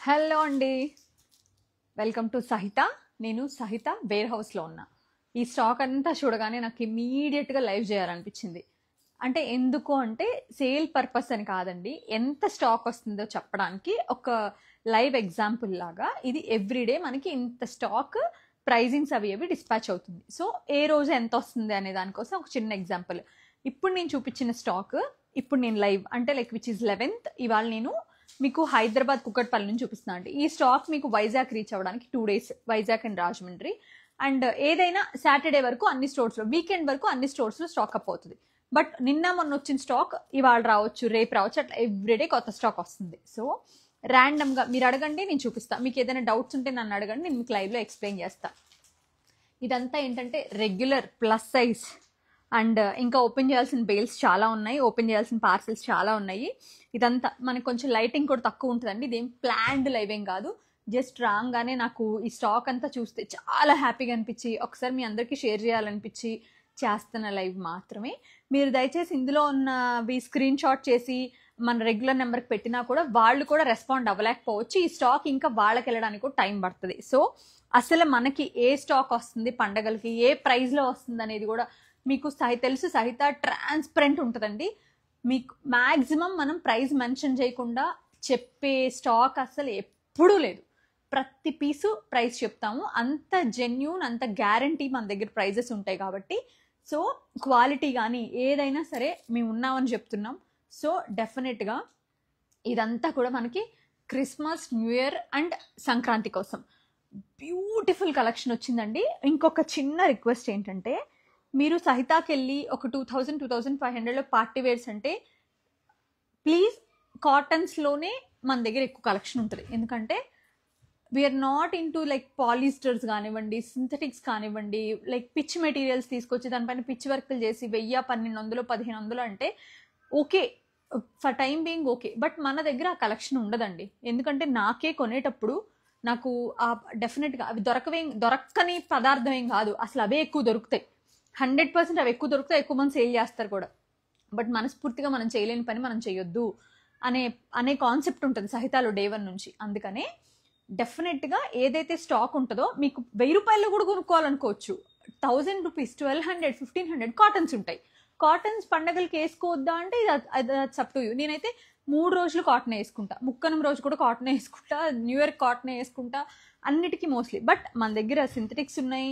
Hello అండి, welcome to సహిత. నేను సహిత వేర్ హౌస్లో ఉన్నా. ఈ స్టాక్ అంతా చూడగానే నాకు ఇమీడియట్గా లైవ్ చేయాలనిపించింది. అంటే ఎందుకు అంటే సేల్ పర్పస్ అని కాదండి, ఎంత స్టాక్ వస్తుందో చెప్పడానికి ఒక లైవ్ ఎగ్జాంపుల్ లాగా. ఇది ఎవ్రీడే మనకి ఇంత స్టాక్ ప్రైజింగ్స్ అవి డిస్పాచ్ అవుతుంది. సో ఏ రోజు ఎంత వస్తుంది అనే దానికోసం ఒక చిన్న ఎగ్జాంపుల్. ఇప్పుడు నేను చూపించిన స్టాక్ ఇప్పుడు నేను లైవ్ అంటే విచ్ ఇస్ 11th, ఇవాళ నేను మీకు హైదరాబాద్ కుక్కట్పల్లి నుంచి చూపిస్తున్నా అండి. ఈ స్టాక్ మీకు వైజాగ్ రీచ్ అవ్వడానికి 2 days, Vizag and Rajahmundry. And ఏదైనా సాటర్డే వరకు అన్ని స్టోర్స్లో, వీకెండ్ వరకు అన్ని స్టోర్స్లో స్టాక్ అప్ అవుతుంది. బట్ నిన్న మొన్న వచ్చిన స్టాక్ ఇవాళ రావచ్చు, రేపు రావచ్చు, అట్లా ఎవ్రీడే కొత్త స్టాక్ వస్తుంది. సో ర్యాండమ్గా మీరు అడగండి, నేను చూపిస్తాను. మీకు ఏదైనా డౌట్స్ ఉంటే నన్ను అడగండి, నేను మీకు లైవ్లో ఎక్స్ప్లెయిన్ చేస్తాను. ఇదంతా ఏంటంటే రెగ్యులర్ ప్లస్ సైజ్ అండ్ ఇంకా ఓపెన్ చేయాల్సిన బేల్స్ చాలా ఉన్నాయి, ఓపెన్ చేయాల్సిన పార్సెల్స్ చాలా ఉన్నాయి. ఇదంతా మనకు కొంచెం లైటింగ్ కూడా తక్కువ ఉంటుందండి. ఇదేం ప్లాన్డ్ లైవ్ ఏం కాదు, జస్ట్ రాగానే నాకు ఈ స్టాక్ అంతా చూస్తే చాలా హ్యాపీగా అనిపించి ఒకసారి మీ అందరికీ షేర్ చేయాలనిపించి చేస్తున్న లైవ్ మాత్రమే. మీరు దయచేసి ఇందులో ఉన్నవి స్క్రీన్ షాట్ చేసి మన రెగ్యులర్ నెంబర్కి పెట్టినా కూడా వాళ్ళు కూడా రెస్పాండ్ అవ్వలేకపోవచ్చు. ఈ స్టాక్ ఇంకా వాళ్ళకి వెళ్ళడానికి కూడా టైం పడుతుంది. సో అసలు మనకి ఏ స్టాక్ వస్తుంది, పండగలకి ఏ ప్రైస్లో వస్తుంది అనేది కూడా మీకు తెలుసు. సహిత ట్రాన్స్పరెంట్ ఉంటుందండి. మీకు మ్యాక్సిమం మనం ప్రైస్ మెన్షన్ చేయకుండా చెప్పే స్టాక్ అసలు ఎప్పుడూ లేదు. ప్రతి పీసు ప్రైస్ చెప్తాము. అంత జెన్యూన్, అంత గ్యారంటీ మన దగ్గర ప్రైజెస్ ఉంటాయి కాబట్టి. సో క్వాలిటీ కానీ ఏదైనా సరే మేము ఉన్నామని చెప్తున్నాం. సో డెఫినెట్గా ఇదంతా కూడా మనకి Christmas, new year and Sankranti కోసం బ్యూటిఫుల్ కలెక్షన్ వచ్చిందండి. ఇంకొక చిన్న రిక్వెస్ట్ ఏంటంటే, మీరు సహితాకి వెళ్ళి ఒక 2000-2500లో పార్టీ వేర్స్ అంటే ప్లీజ్ కాటన్స్లోనే మన దగ్గర ఎక్కువ కలెక్షన్ ఉంటుంది. ఎందుకంటే we are not into polyesters కానివ్వండి, సింథటిక్స్ కానివ్వండి, పిచ్ మెటీరియల్స్ తీసుకొచ్చి దానిపైన పిచ్ వర్క్లు చేసి 1000-1200-1500 అంటే okay, for time being okay. But మన దగ్గర ఆ కలెక్షన్ ఉండదండి. ఎందుకంటే నాకే కొనేటప్పుడు నాకు డెఫినెట్గా అవి దొరకని పదార్థం ఏం కాదు, అసలు అవే ఎక్కువ దొరుకుతాయి. 100% అవి ఎక్కువ దొరుకుతాయి, ఎక్కువ మంది సేల్ చేస్తారు కూడా. బట్ మనస్ఫూర్తిగా మనం చేయలేని పని మనం చేయొద్దు అనే కాన్సెప్ట్ ఉంటుంది సహితాలో డే 1 నుంచి. అందుకనే డెఫినెట్గా ఏదైతే స్టాక్ ఉంటుందో మీకు 1000 రూపాయల్లో కూడా కొనుక్కోవాలనుకోవచ్చు. 1000 రూపీస్, 1200, 1500 కాటన్స్ ఉంటాయి. కాటన్స్ పండగలకి వేసుకోవద్దా అంటే ఇది అప్ టు యూ. నేనైతే 3 రోజులు కాటన్ వేసుకుంటా, ముక్కనం రోజు కూడా కాటన్ వేసుకుంటా, న్యూ ఇయర్ కాటన్ వేసుకుంటా, అన్నిటికీ మోస్ట్లీ. బట్ మన దగ్గర సింథటిక్స్ ఉన్నాయి,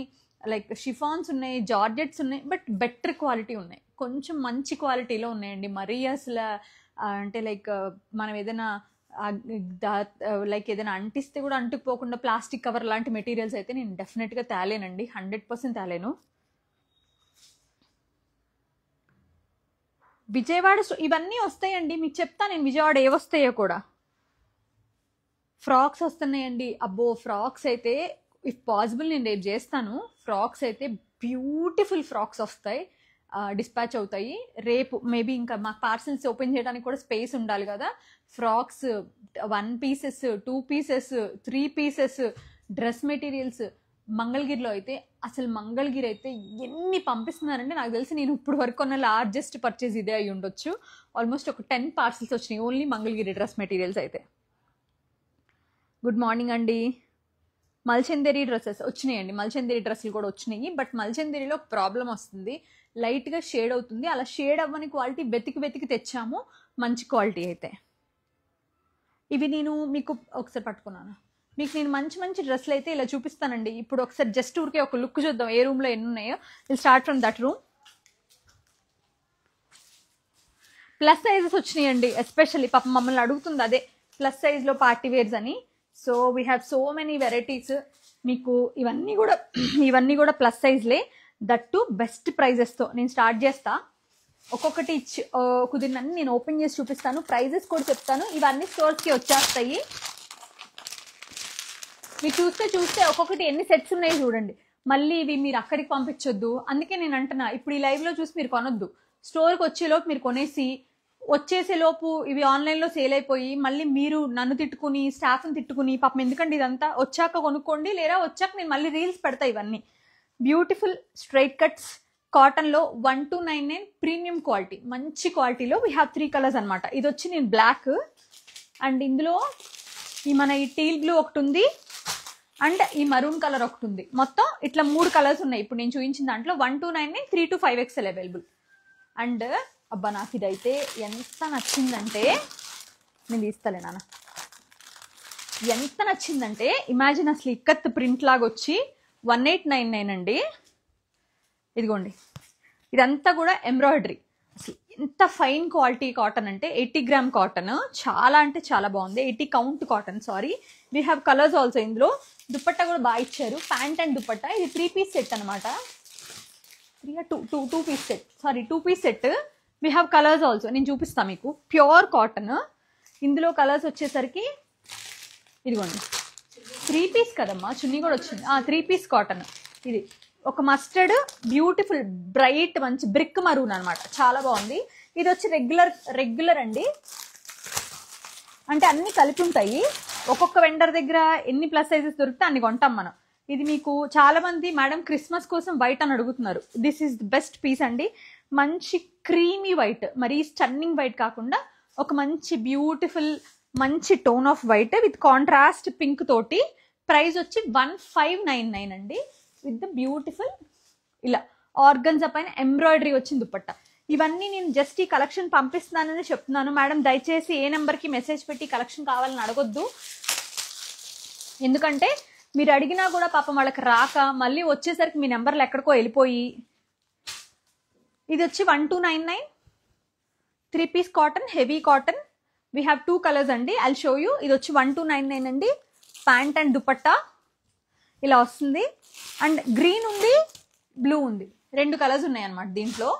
షిఫాన్స్ ఉన్నాయి, జార్జెట్స్ ఉన్నాయి, బట్ బెటర్ క్వాలిటీ ఉన్నాయి, కొంచెం మంచి క్వాలిటీలో ఉన్నాయండి. మరీ అసలు అంటే మనం ఏదైనా ఏదైనా అంటిస్తే కూడా అంటుకుపోకుండా ప్లాస్టిక్ కవర్ లాంటి మెటీరియల్స్ అయితే నేను డెఫినెట్గా తేలేనండి, 100% తేలేను. విజయవాడ ఇవన్నీ వస్తాయండి, మీకు చెప్తా నేను విజయవాడ ఏవొస్తాయో కూడా. ఫ్రాక్స్ వస్తున్నాయండి. అబ్బో ఫ్రాక్స్ అయితే ఇఫ్ పాసిబుల్ నేను రేపు చేస్తాను. ఫ్రాక్స్ అయితే బ్యూటిఫుల్ ఫ్రాక్స్ వస్తాయి, డిస్పాచ్ అవుతాయి రేపు. మేబీ ఇంకా మాకు పార్సల్స్ ఓపెన్ చేయడానికి కూడా స్పేస్ ఉండాలి కదా. Frocks 1 pieces, 2 pieces, 3 pieces, dress materials. మంగళగిరిలో అయితే అసలు మంగళగిరి అయితే ఎన్ని పంపిస్తున్నారంటే నాకు తెలిసి నేను ఇప్పుడు వరకు ఉన్న లార్జెస్ట్ పర్చేజ్ ఇదే అయి ఉండొచ్చు. ఆల్మోస్ట్ ఒక 10 parcels వచ్చినాయి ఓన్లీ మంగళగిరి డ్రెస్ మెటీరియల్స్ అయితే. గుడ్ మార్నింగ్ అండి. మల్చందేరి డ్రెస్సెస్ వచ్చినాయండి, మల్చందేరి డ్రెస్సులు కూడా వచ్చినాయి. బట్ మల్చందేరిలో ప్రాబ్లం వస్తుంది, లైట్గా షేడ్ అవుతుంది. అలా షేడ్ అవ్వని క్వాలిటీ వెతికి తెచ్చాము, మంచి క్వాలిటీ అయితే. ఇవి నేను మీకు ఒకసారి పట్టుకున్నాను. మీకు నేను మంచి డ్రెస్సులు అయితే ఇలా చూపిస్తానండి. ఇప్పుడు ఒకసారి జస్ట్ ఊరికే ఒక లుక్ చూద్దాం ఏ రూమ్లో ఎన్ని ఉన్నాయో. Will start from that room. Plus sizes వచ్చినాయండి, ఎస్పెషల్లీ పాపం మమ్మల్ని అడుగుతుంది అదే ప్లస్ సైజ్లో పార్టీ వేర్స్ అని. So we have so many varieties. మీకు ఇవన్నీ కూడా ప్లస్ సైజ్లే, దట్ టు బెస్ట్ ప్రైజెస్తో నేను స్టార్ట్ చేస్తా. ఒక్కొక్కటి కుదిరినన్ని నేను ఓపెన్ చేసి చూపిస్తాను, ప్రైజెస్ కూడా చెప్తాను. ఇవన్నీ స్టోర్స్కి వచ్చేస్తాయి. మీరు చూస్తే ఒక్కొక్కటి ఎన్ని సెట్స్ ఉన్నాయి చూడండి. మళ్ళీ ఇవి మీరు అక్కడికి పంపించొద్దు. అందుకే నేను అంటున్నా, ఇప్పుడు ఈ లైవ్లో చూసి మీరు కొనొద్దు. స్టోర్కి వచ్చేలోపు మీరు కొనేసి వచ్చేసేలోపు ఇవి ఆన్లైన్లో సేల్ అయిపోయి మళ్ళీ మీరు నన్ను తిట్టుకుని స్టాఫ్ని తిట్టుకుని పాపం ఎందుకండి ఇదంతా. వచ్చాక కొనుక్కోండి, లేదా వచ్చాక నేను మళ్ళీ రీల్స్ పెడతా. ఇవన్నీ బ్యూటిఫుల్ స్ట్రైట్ కట్స్ కాటన్లో 1299 ప్రీమియం క్వాలిటీ, మంచి క్వాలిటీలో వీ హ్యావ్ 3 colors అనమాట. ఇది వచ్చి నేను బ్లాక్ అండ్ ఇందులో మన ఈ టీల్ బ్లూ ఒకటి ఉంది అండ్ ఈ మరూన్ కలర్ ఒకటి ఉంది. మొత్తం ఇట్లా 3 కలర్స్ ఉన్నాయి ఇప్పుడు నేను చూపించిన దాంట్లో. 1299, 3 to 5XL అవైలబుల్. అండ్ అబ్బా నాకు ఇదైతే ఎంత నచ్చిందంటే, నేను తీస్తలే నాన్న, ఎంత నచ్చిందంటే ఇమాజిన్ అసలు ఇక్కత్ ప్రింట్ లాగా వచ్చి 1899 అండి. ఇదిగోండి, ఇదంతా కూడా ఎంబ్రాయిడరీ. అసలు ఎంత ఫైన్ క్వాలిటీ కాటన్ అంటే 80 గ్రామ్ కాటన్, చాలా అంటే చాలా బాగుంది. 80 count cotton, sorry. We have colours also. ఇందులో దుపట్టా కూడా బాగా ఇచ్చారు, ప్యాంట్ అండ్ దుపట్టా. ఇది 3 పీస్ సెట్ అనమాట. 2 piece set, sorry 2 piece set. We have colours also, నేను చూపిస్తాను మీకు. Pure cotton. ఇందులో కలర్స్ వచ్చేసరికి ఇదిగోండి, 3 పీస్ కదమ్మా, చున్నీ కూడా వచ్చింది. 3 పీస్ కాటన్. ఇది ఒక మస్టర్డ్, బ్యూటిఫుల్ బ్రైట్ మంచి బ్రిక్ మరూన్ అనమాట, చాలా బాగుంది. ఇది వచ్చి రెగ్యులర్ అండి, అంటే అన్ని కలిపి ఉంటాయి. ఒక్కొక్క వెండర్ దగ్గర ఎన్ని ప్లస్ సైజెస్ దొరికితే అన్ని కొంటాం మనం. ఇది మీకు చాలా మంది మేడం క్రిస్మస్ కోసం వైట్ అని అడుగుతున్నారు. This is the best piece అండి. మంచి క్రీమీ వైట్, మరీ స్టన్నింగ్ వైట్ కాకుండా ఒక మంచి బ్యూటిఫుల్ మంచి tone of white with contrast pink తోటి. ప్రైస్ వచ్చి 1599 అండి. విత్ ద బ్యూటిఫుల్ ఇలా ఆర్గన్జా పైన ఎంబ్రాయిడరీ వచ్చింది దుపట్టా. ఇవన్నీ నేను జస్ట్ ఈ కలెక్షన్ పంపిస్తున్నానని చెప్తున్నాను. మేడం దయచేసి ఏ నెంబర్కి మెసేజ్ పెట్టి కలెక్షన్ కావాలని అడగొద్దు. ఎందుకంటే మీరు అడిగినా కూడా పాపం వాళ్ళకి రాక మళ్ళీ వచ్చేసరికి మీ నెంబర్లు ఎక్కడికో వెళ్ళిపోయి. ఇది వచ్చి 1299, 3 piece cotton, heavy cotton. We have 2 colours అండి, ఐ షో యూ. ఇది వచ్చి 1299 అండి. ప్యాంట్ అండ్ దుపట్టా ఇలా వస్తుంది. అండ్ గ్రీన్ ఉంది, బ్లూ ఉంది, 2 కలర్స్ ఉన్నాయి అన్నమాట దీంట్లో.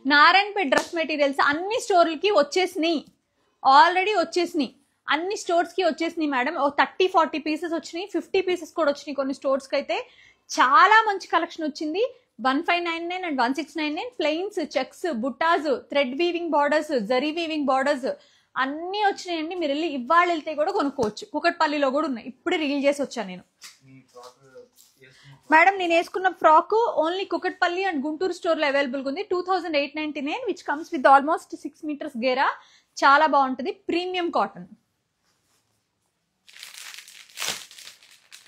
నారాయణపేట్ డ్రెస్ మెటీరియల్స్ అన్ని స్టోర్లకి వచ్చేసినాయి, ఆల్రెడీ వచ్చేసినాయి. అన్ని స్టోర్స్కి వచ్చేసినాయి మేడం. 30-40 పీసెస్ వచ్చినాయి, 50 పీసెస్ కూడా వచ్చినాయి కొన్ని స్టోర్స్కి. అయితే చాలా మంచి కలెక్షన్ వచ్చింది. 1599 అండ్ 1699 ప్లెయిన్స్, చెక్స్, బుట్టాస్, thread weaving borders, zari weaving borders అన్నీ వచ్చినాయండి. మీరు వెళ్ళి ఇవాళ వెళ్తే కూడా కొనుక్కోవచ్చు. కుకట్పల్లిలో కూడా ఉన్నాయి, ఇప్పుడే రీల్ చేసి వచ్చాను నేను. మేడం నేను వేసుకున్న frock only Kukatpally and Guntur స్టోర్లో అవైలబుల్గా ఉంది. 2899 which comes with almost 6 meters గేరా. చాలా బాగుంటుంది, ప్రీమియం కాటన్.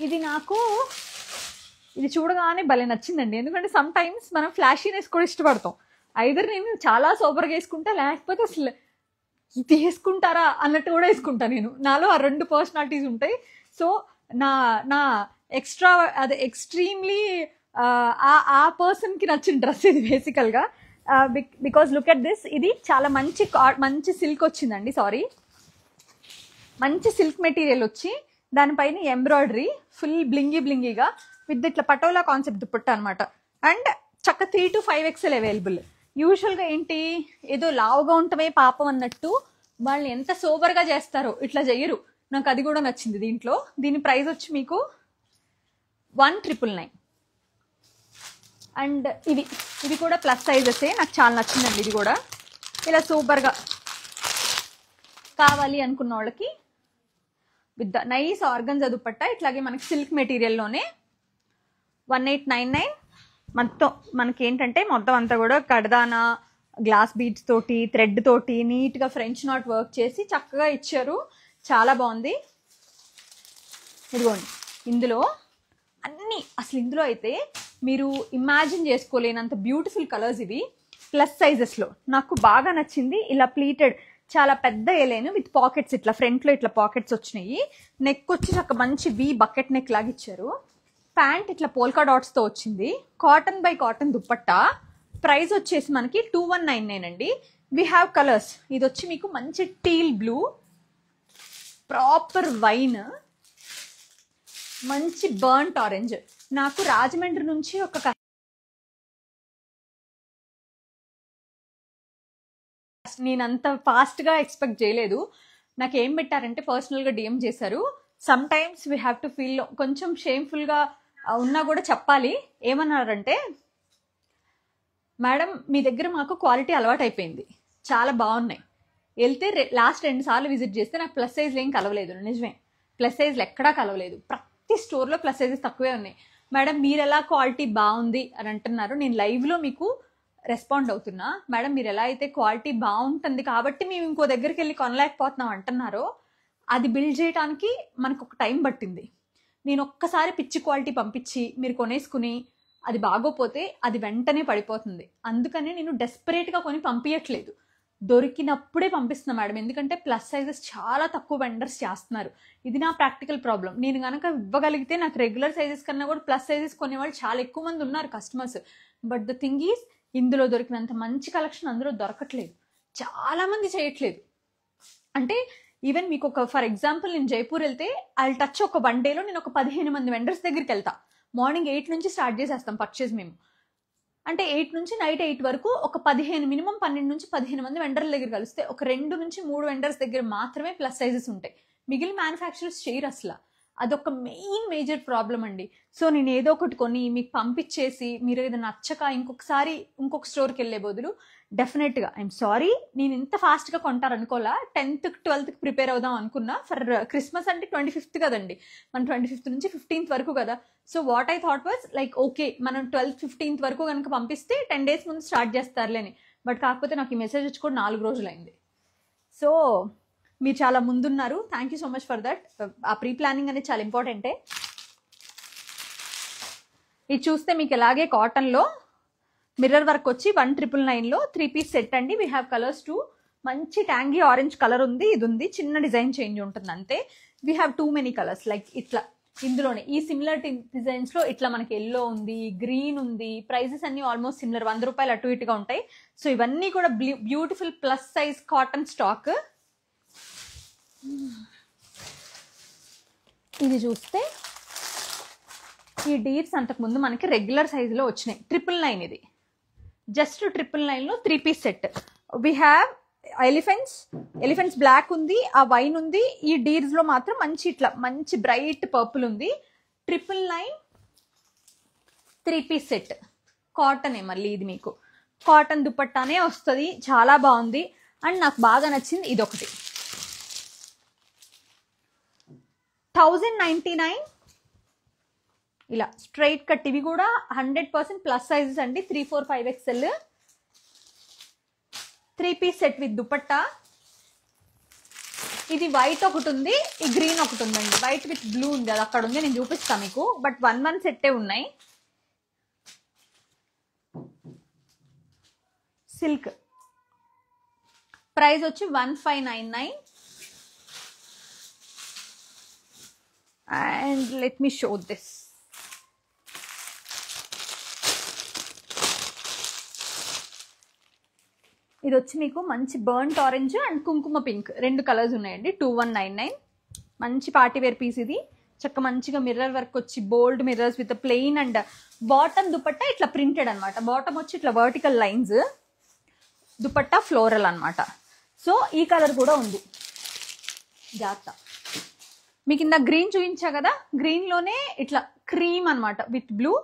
ఇది నాకు ఇది చూడగానే భలే నచ్చిందండి. ఎందుకంటే సమ్ టైమ్స్ మనం ఫ్లాషీనెస్ కూడా ఇష్టపడతాం. ఐదర్ నేను చాలా సూపర్గా వేసుకుంటా, లేకపోతే అసలు ఇది వేసుకుంటారా అన్నట్టు కూడా వేసుకుంటా. నేను నాలో ఆ 2 పర్సనాలిటీస్ ఉంటాయి. సో నా ఎక్స్ట్రా అదే ఎక్స్ట్రీమ్లీ ఆ పర్సన్కి నచ్చిన డ్రెస్ ఇది బేసికల్గా. Because look at this. ఇది చాలా మంచి సిల్క్ వచ్చిందండి, సారీ మంచి సిల్క్ మెటీరియల్ వచ్చి దానిపైన ఎంబ్రాయిడరీ ఫుల్ బ్లింగీగా విత్ ఇట్లా పటోలా కాన్సెప్ట్ దుపట్టా అనమాట. అండ్ చక్క 3 to 5XL అవైలబుల్. యూజువల్గా ఏంటి ఏదో లావుగా ఉంటమే పాపం అన్నట్టు వాళ్ళని ఎంత సోబర్గా చేస్తారో ఇట్లా చెయ్యరు. నాకు అది కూడా నచ్చింది దీంట్లో. దీని ప్రైస్ వచ్చి మీకు 1999. అండ్ ఇవి కూడా ప్లస్ సైజెసే, నాకు చాలా నచ్చిందండి. ఇది కూడా ఇలా సూపర్గా కావాలి అనుకున్న వాళ్ళకి with the nice organza dupatta. ఇట్లాగే మనకి సిల్క్ మెటీరియల్లోనే 1899. మొత్తం మనకి ఏంటంటే మొత్తం అంతా కూడా కడదానా గ్లాస్ బీడ్స్ తోటి థ్రెడ్ తోటి నీట్గా ఫ్రెంచ్ నాట్ వర్క్ చేసి చక్కగా ఇచ్చారు. చాలా బాగుంది. ఇదిగోండి, ఇందులో అన్నీ అసలు ఇందులో అయితే మీరు ఇమాజిన్ చేసుకోలేనంత బ్యూటిఫుల్ కలర్స్. ఇవి ప్లస్ సైజెస్లో నాకు బాగా నచ్చింది. ఇలా ప్లీటెడ్ చాలా పెద్ద ఏలేను విత్ పాకెట్స్, ఇట్లా ఫ్రంట్లో ఇట్లా పాకెట్స్ వచ్చినాయి. నెక్ వచ్చి ఒక మంచి బకెట్ నెక్ లాగా ఇచ్చారు. ప్యాంట్ ఇట్లా పోల్కా డాట్స్తో వచ్చింది. Cotton by cotton dupatta. Price వచ్చేసి మనకి 2199 అండి. We have colours. ఇది వచ్చి మీకు మంచి టీల్ బ్లూ, ప్రాపర్ వైన్, మంచి బర్న్ట్ ఆరెంజ్. నాకు రాజమండ్రి నుంచి ఒక నేనంత ఫాస్ట్గా ఎక్స్పెక్ట్ చేయలేదు. నాకు ఏం పెట్టారంటే పర్సనల్గా డిఎం చేశారు. Some times we have to feel కొంచెం షేమ్ఫుల్గా ఉన్నా కూడా చెప్పాలి. ఏమన్నారంటే, మేడం మీ దగ్గర మాకు క్వాలిటీ అలవాటు అయిపోయింది, చాలా బాగున్నాయి, వెళ్తే లాస్ట్ 2 సార్లు విజిట్ చేస్తే నాకు ప్లస్ సైజ్లు ఏం కలవలేదు. నిజమే, ప్లస్ సైజ్లు ఎక్కడా కలవలేదు. ప్రతి స్టోర్లో ప్లస్ సైజెస్ తక్కువే ఉన్నాయి. మేడం మీరు ఎలా క్వాలిటీ బాగుంది అని అంటున్నారు. నేను లైవ్లో మీకు రెస్పాండ్ అవుతున్నా. మేడం మీరు ఎలా అయితే క్వాలిటీ బాగుంటుంది కాబట్టి మేము ఇంకో దగ్గరికి వెళ్ళి కొనలేకపోతున్నాం అంటున్నారో, అది బిల్డ్ చేయడానికి మనకు ఒక టైం పట్టింది. నేను ఒక్కసారి పిచ్చి క్వాలిటీ పంపించి మీరు కొనేసుకుని అది బాగోపోతే అది వెంటనే పడిపోతుంది. అందుకనే నేను డెస్పరేట్గా కొని పంపించట్లేదు, దొరికినప్పుడే పంపిస్తున్నా మేడం. ఎందుకంటే ప్లస్ సైజెస్ చాలా తక్కువ వెండర్స్ చేస్తున్నారు. ఇది నా ప్రాక్టికల్ ప్రాబ్లం. నేను కనుక ఇవ్వగలిగితే నాకు రెగ్యులర్ సైజెస్ కన్నా కూడా ప్లస్ సైజెస్ కొనేవాళ్ళు చాలా ఎక్కువ మంది ఉన్నారు customers. But the thing is, ఇందులో దొరికినంత మంచి కలెక్షన్ అందులో దొరకట్లేదు, చాలా మంది చేయట్లేదు. అంటే ఈవెన్ మీకు ఒక ఫర్ ఎగ్జాంపుల్, నేను జైపూర్ వెళ్తే ఐ టచ్ ఒక 1 డేలో నేను ఒక 15 మంది వెండర్స్ దగ్గరికి వెళ్తా. మార్నింగ్ 8 నుంచి స్టార్ట్ చేసేస్తాం పర్చేజ్ మేము. అంటే 8 నుంచి నైట్ 8 వరకు ఒక 15 మినిమం 12 నుంచి 15 మంది వెండర్ల దగ్గర కలిస్తే ఒక 2 నుంచి 3 వెండర్స్ దగ్గర మాత్రమే ప్లస్ సైజెస్ ఉంటాయి. మిగిలిన మ్యానుఫ్యాక్చరర్స్ చేయరు అసలు. అదొక మేజర్ ప్రాబ్లం అండి. సో నేను ఏదో ఒకటి కొని మీకు పంపించేసి మీరు ఏదో నచ్చక ఇంకొక స్టోర్కి వెళ్ళే బదులు డెఫినెట్గా ఐఎమ్ సారీ, నేను ఇంత ఫాస్ట్గా కొంటారనుకోలా. 10th 12th ప్రిపేర్ అవుదాం అనుకున్నా. ఫర్ క్రిస్మస్ అంటే 25th కదండి, మన 25th నుంచి 15th వరకు కదా. So what I thought was like, okay మనం 12th 15th వరకు కనుక పంపిస్తే 10 days ముందు స్టార్ట్ చేస్తారులేని. బట్ కాకపోతే నాకు ఈ మెసేజ్ వచ్చి కూడా 4 రోజులైంది. సో మీరు చాలా ముందున్నారు, thank you so much for that. ఆ ప్రీ ప్లానింగ్ అనేది చాలా ఇంపార్టెంటే. ఇది చూస్తే మీకు ఎలాగే కాటన్లో మిర్రర్ వర్క్ వచ్చి 1999లో 3 piece సెట్ అండి. We have colours two. మంచి ట్యాంగీ ఆరెంజ్ కలర్ ఉంది, ఇది ఉంది, చిన్న డిజైన్ చేంజ్ ఉంటుంది అంతే. We have too many colours like ఇట్లా. ఇందులోనే ఈ సిమిలర్ డిజైన్స్ లో ఇట్లా మనకి ఎల్లో ఉంది, గ్రీన్ ఉంది. ప్రైజెస్ అన్ని ఆల్మోస్ట్ సిమిలర్, 100 రూపాయలు అటు ఇటుగా ఉంటాయి. సో ఇవన్నీ కూడా beautiful plus size cotton stock. ఇది చూస్తే ఈ డీర్స్ అంతకుముందు మనకి రెగ్యులర్ సైజులో వచ్చినాయి. 999 ఇది, జస్ట్ 999లో 3 piece set. We have elephants black ఉంది, ఆ వైన్ ఉంది. ఈ డీర్స్ లో మాత్రం మంచి ఇట్లా మంచి బ్రైట్ పర్పుల్ ఉంది. 999 3 piece సెట్. కాటనే, మళ్ళీ ఇది మీకు కాటన్ దుపట్టానే వస్తుంది, చాలా బాగుంది. అండ్ నాకు బాగా నచ్చింది ఇదొకటి, 1099 ఇలా స్ట్రైట్ కట్. ఇవి కూడా 100% ప్లస్ సైజెస్ అండి, 3, 4, 5 XL. 3 piece set with dupatta. ఇది వైట్ ఒకటి ఉంది, ఈ గ్రీన్ ఒకటి ఉందండి. వైట్ విత్ బ్లూ ఉంది, అది అక్కడ ఉంది, నేను చూపిస్తాను మీకు. బట్ 1 సెట్టే ఉన్నాయి. సిల్క్ ప్రైస్ వచ్చి 1599. and let me show this. ఇది వచ్చి మీకు మంచి బర్న్ట్ ఆరెంజ్ అండ్ కుంకుమ పింక్, 2 కలర్స్ ఉన్నాయండి. 2199. మంచి పార్టీ వేర్ పీస్ ఇది. చక్క మంచిగా మిర్రర్ వర్క్ వచ్చి bold mirrors with plain and bottom dupatta ఇట్లా ప్రింటెడ్ అనమాట. బాటమ్ వచ్చి ఇట్లా వర్టికల్ లైన్స్, దుపట్టా ఫ్లోరల్ అనమాట. సో ఈ కలర్ కూడా ఉంది, జాగ్రత్త. మీకు ఇందా గ్రీన్ చూపించా కదా, గ్రీన్ లోనే ఇట్లా క్రీమ్ అనమాట విత్ బ్లూ.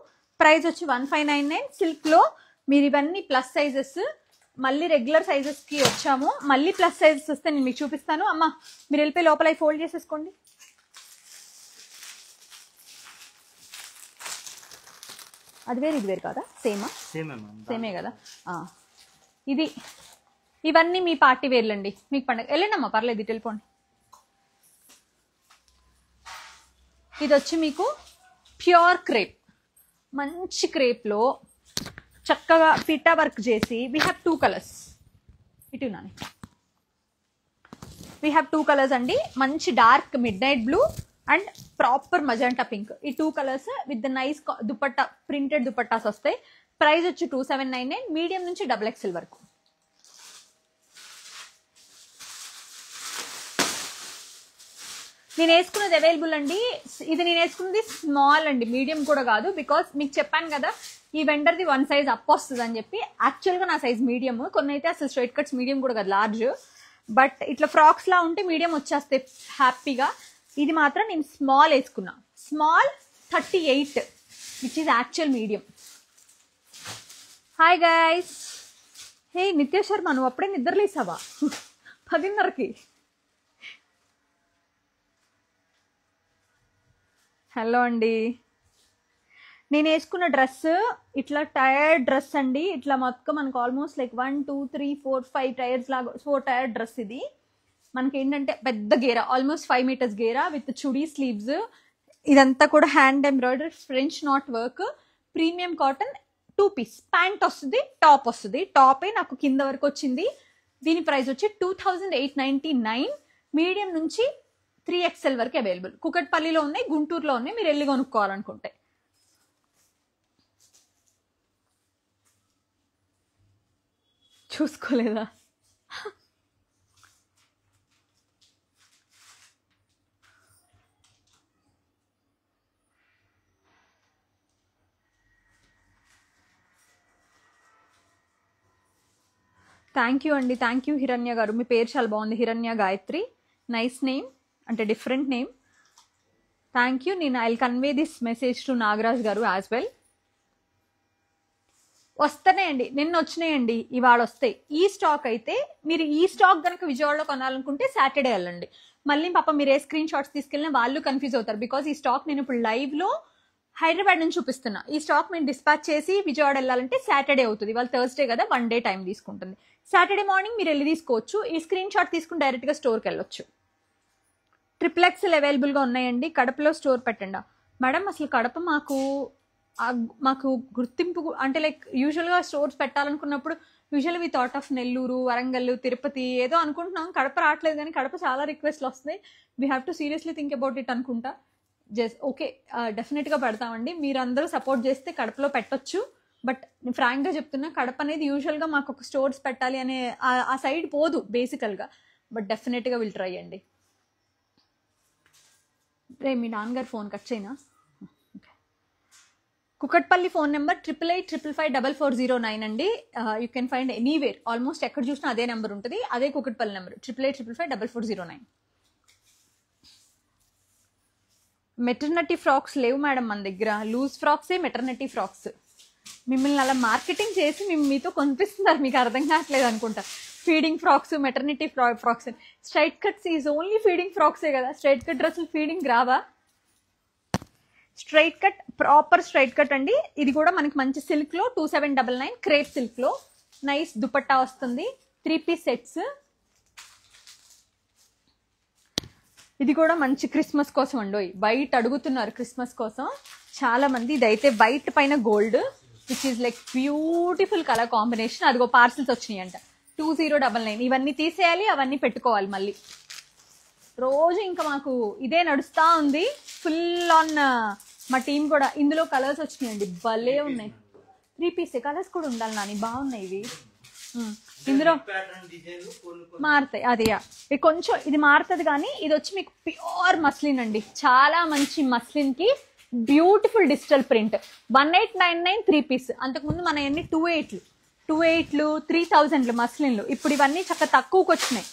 ప్రైస్ వచ్చి 1599. సిల్క్ లో మీరు ఇవన్నీ ప్లస్ సైజెస్. మళ్ళీ రెగ్యులర్ సైజెస్ కి వచ్చాము, మళ్ళీ ప్లస్ సైజెస్ వస్తే నేను మీకు చూపిస్తాను. అమ్మ మీరు వెళ్ళిపోయి లోపల ఫోల్డ్ చేసేసుకోండి. అది వేరు ఇది వేరు కదా, సేమే కదా. ఇవన్నీ మీ పార్టీ వేర్లండి, మీకు పండుగ. వెళ్ళండి అమ్మా, పర్లేదు, ఇటు వెళ్ళిపోండి. ఇది వచ్చి మీకు ప్యూర్ క్రేప్, మంచి క్రేప్లో చక్కగా పిటా వర్క్ చేసి. We have 2 colours. ఇటు నాని, వీ హ్యావ్ 2 కలర్స్ అండి. మంచి dark mid night blue and proper magenta pink. ఈ 2 colours with the nice dupatta, printed dupattas వస్తాయి. ప్రైస్ వచ్చి 2799. మీడియం నుంచి XXL వరకు. నేను వేసుకున్నది అవైలబుల్ అండి. ఇది నేను వేసుకున్నది స్మాల్ అండి, మీడియం కూడా కాదు. బికాస్ మీకు చెప్పాను కదా, ఈ వెండర్ది 1 size అప్ వస్తుంది అని చెప్పి. యాక్చువల్గా నా సైజ్ మీడియం, కొన్ని అయితే అసలు స్ట్రైట్ కట్స్ మీడియం కూడా కాదు, లార్జ్. బట్ ఇట్లా ఫ్రాక్స్ లా ఉంటే మీడియం వచ్చేస్తాయి హ్యాపీగా. ఇది మాత్రం నేను స్మాల్ వేసుకున్నా, small 38, which is actual medium. Hi guys. Hey Nitya Sharma, నువ్వు అప్పుడే నిద్రలేసావా 10:30కి? హలో అండి. నేను వేసుకున్న డ్రెస్ ఇట్లా టైర్డ్ డ్రెస్ అండి. ఇట్లా మొత్తం మనకు ఆల్మోస్ట్ లైక్ 1 2 3 4 5 టైర్స్ లాగా 4 టైర్ డ్రెస్ ఇది. మనకి ఏంటంటే పెద్ద గేరా, ఆల్మోస్ట్ 5 మీటర్స్ గేరా విత్ చుడీ స్లీవ్స్. ఇదంతా కూడా hand embroidery French knot work, premium cotton, 2 piece pant వస్తుంది, టాప్ వస్తుంది. టాపే నాకు కింద వరకు వచ్చింది. దీని ప్రైస్ వచ్చి 2899. మీడియం నుంచి 3XL వరకు అవైలబుల్. కుకట్పల్లిలో ఉన్నాయి, గుంటూరులో ఉన్నాయి, మీరు వెళ్ళి కొనుక్కోవాలనుకుంటే. చూసుకోలేదా? థ్యాంక్ యూ అండి, థ్యాంక్ యూ హిరణ్య గారు. మీ పేరు చాలా బాగుంది, హిరణ్య గాయత్రి. నైస్ నేమ్, అంటే డిఫరెంట్ నేమ్. Thank you. నేను I will convey this message to Nagaraj garu as well. వస్తున్నాయండి, నిన్న వచ్చినాయండి, ఇవాళ వస్తాయి. ఈ స్టాక్ అయితే మీరు ఈ స్టాక్ కనుక విజయవాడలో కొనాలనుకుంటే సాటర్డే వెళ్ళండి. మళ్ళీ పాప మీరు ఏ స్క్రీన్ షాట్స్ తీసుకెళ్ళినా వాళ్ళు కన్ఫ్యూజ్ అవుతారు. బికాజ్ ఈ స్టాక్ నేను ఇప్పుడు లైవ్ లో హైదరాబాద్ నుంచి చూపిస్తున్నా. ఈ స్టాక్ మేము డిస్పాచ్ చేసి విజయవాడ వెళ్ళాలంటే సాటర్డే అవుతుంది. వాళ్ళు థర్స్డే కదా, 1 డే టైం తీసుకుంటుంది. సాటర్డే మార్నింగ్ మీరు వెళ్ళి తీసుకోవచ్చు. ఈ స్క్రీన్ షాట్ తీసుకుని డైరెక్ట్ గా స్టోర్కి వెళ్ళొచ్చు. XXL అవైలబుల్ గా ఉన్నాయండి. కడపలో స్టోర్ పెట్టండి మేడం. అసలు కడప మాకు గుర్తింపు అంటే లైక్ యూజువల్ గా స్టోర్స్ పెట్టాలనుకున్నప్పుడు usual we thought of Nellore, Warangal, Tirupati ఏదో అనుకుంటున్నాం. కడప రావట్లేదు, కానీ కడప చాలా రిక్వెస్ట్లు వస్తున్నాయి. We have to seriously think about it అనుకుంటా. జస్ట్ ఓకే, డెఫినెట్ గా పెడతామండి. మీరందరూ సపోర్ట్ చేస్తే కడపలో పెట్టొచ్చు. బట్ నేను ఫ్రాంక్ గా చెప్తున్నా, కడప అనేది యూజువల్ గా మాకు ఒక స్టోర్స్ పెట్టాలి అనే ఆ సైడ్ పోదు బేసికల్ గా. బట్ డెఫినెట్ గా విల్ ట్రై అండి. రే మీ నాన్నగారు ఫోన్ కట్ చేయనా? కుకట్పల్లి ఫోన్ నెంబర్ 8885554409 అండి. You can find anywhere, almost ఎక్కడ చూసినా అదే నెంబర్ ఉంటుంది. అదే కుకట్పల్లి నెంబర్ 8855554409. మెటర్నిటీ ఫ్రాక్స్ లేవు మేడం మన దగ్గర. లూజ్ ఫ్రాక్సే మెటర్నిటీ ఫ్రాక్స్. మిమ్మల్ని అలా మార్కెటింగ్ చేసి మీతో కొనిపిస్తున్నారు, మీకు అర్థం కావట్లేదు అనుకుంటా. Feeding frocks, maternity frocks. Straight cuts is only feeding ఫ్రాక్సే కదా. స్ట్రైట్ కట్ డ్రెస్సులు ఫీడింగ్ రావా? Straight cut, proper straight cut అండి. ఇది కూడా మనకి మంచి సిల్క్ లో 2799 క్రేప్ సిల్క్ లో నైస్ దుపట్టా వస్తుంది. 3 పీస్ సెట్స్. ఇది కూడా మంచి క్రిస్మస్ కోసం అండి. వైట్ అడుగుతున్నారు క్రిస్మస్ కోసం చాలా మంది. ఇదైతే వైట్ పైన gold, which is like beautiful colour combination. అదిగో పార్సిల్స్ వచ్చినాయి అంట. 2099. ఇవన్నీ తీసేయాలి, అవన్నీ పెట్టుకోవాలి మళ్ళీ. రోజు ఇంకా మాకు ఇదే నడుస్తా ఉంది. ఫుల్ ఆన్ మా టీం కూడా. ఇందులో కలర్స్ వచ్చినాయండి, భలే ఉన్నాయి. 3 పీస్ కలర్స్ కూడా ఉండాలి నాని, బాగున్నాయి ఇవి. ఇందులో మారుతాయి. అది ఇది కొంచెం ఇది మారుతుంది, కానీ ఇది వచ్చి మీకు ప్యూర్ మస్లిన్ అండి. చాలా మంచి మస్లిన్ కి బ్యూటిఫుల్ డిజిటల్ ప్రింట్. 1899 3 పీస్. అంతకుముందు మన ఎన్ని 28లు 3000 మస్లిన్లు. ఇప్పుడు ఇవన్నీ చక్కగా తక్కువకి వచ్చినాయి.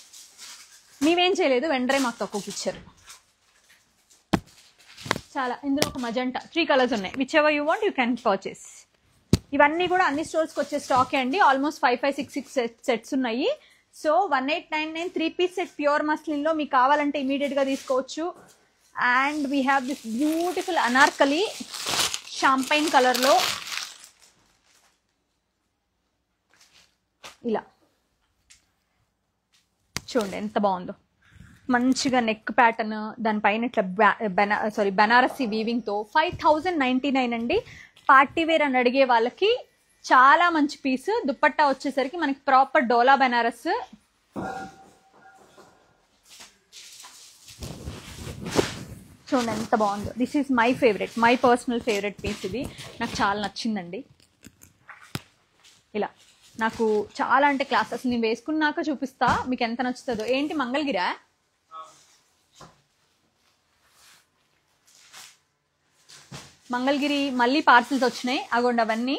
మేమేం చేయలేదు, వెంటనే మాకు తక్కువకి ఇచ్చారు. చాలా. ఇందులో ఒక మజంటా 3 కలర్స్ ఉన్నాయి. Whichever you want you can purchase. ఇవన్నీ కూడా అన్ని స్టోర్స్కి వచ్చే స్టాకే అండి. ఆల్మోస్ట్ 5 సెట్స్ ఉన్నాయి. So 1899 3 piece set pure muslin లో మీకు కావాలంటే ఇమీడియట్ గా తీసుకోవచ్చు. And we have this beautiful anarkali champagne colour లో. ఇలా చూడండి ఎంత బాగుందో. మంచిగా నెక్ ప్యాటర్న్, దానిపైన ఇట్లా బనారసి వీవింగ్ తో 5099 అండి. పార్టీ వేర్ అని అడిగే వాళ్ళకి చాలా మంచి పీస్. దుపట్టా వచ్చేసరికి మనకి ప్రాపర్ డోలా బనారస్. చూడండి ఎంత బాగుందో. This is my favourite, my personal favourite piece. ఇది నాకు చాలా నచ్చిందండి. ఇలా నాకు చాలా అంటే క్లాస్. అసలు నేను వేసుకున్నాక చూపిస్తా మీకు ఎంత నచ్చుతుందో. ఏంటి మంగళగిరా? మంగళగిరి మళ్ళీ పార్సిల్స్ వచ్చినాయి. అగోండి అవన్నీ.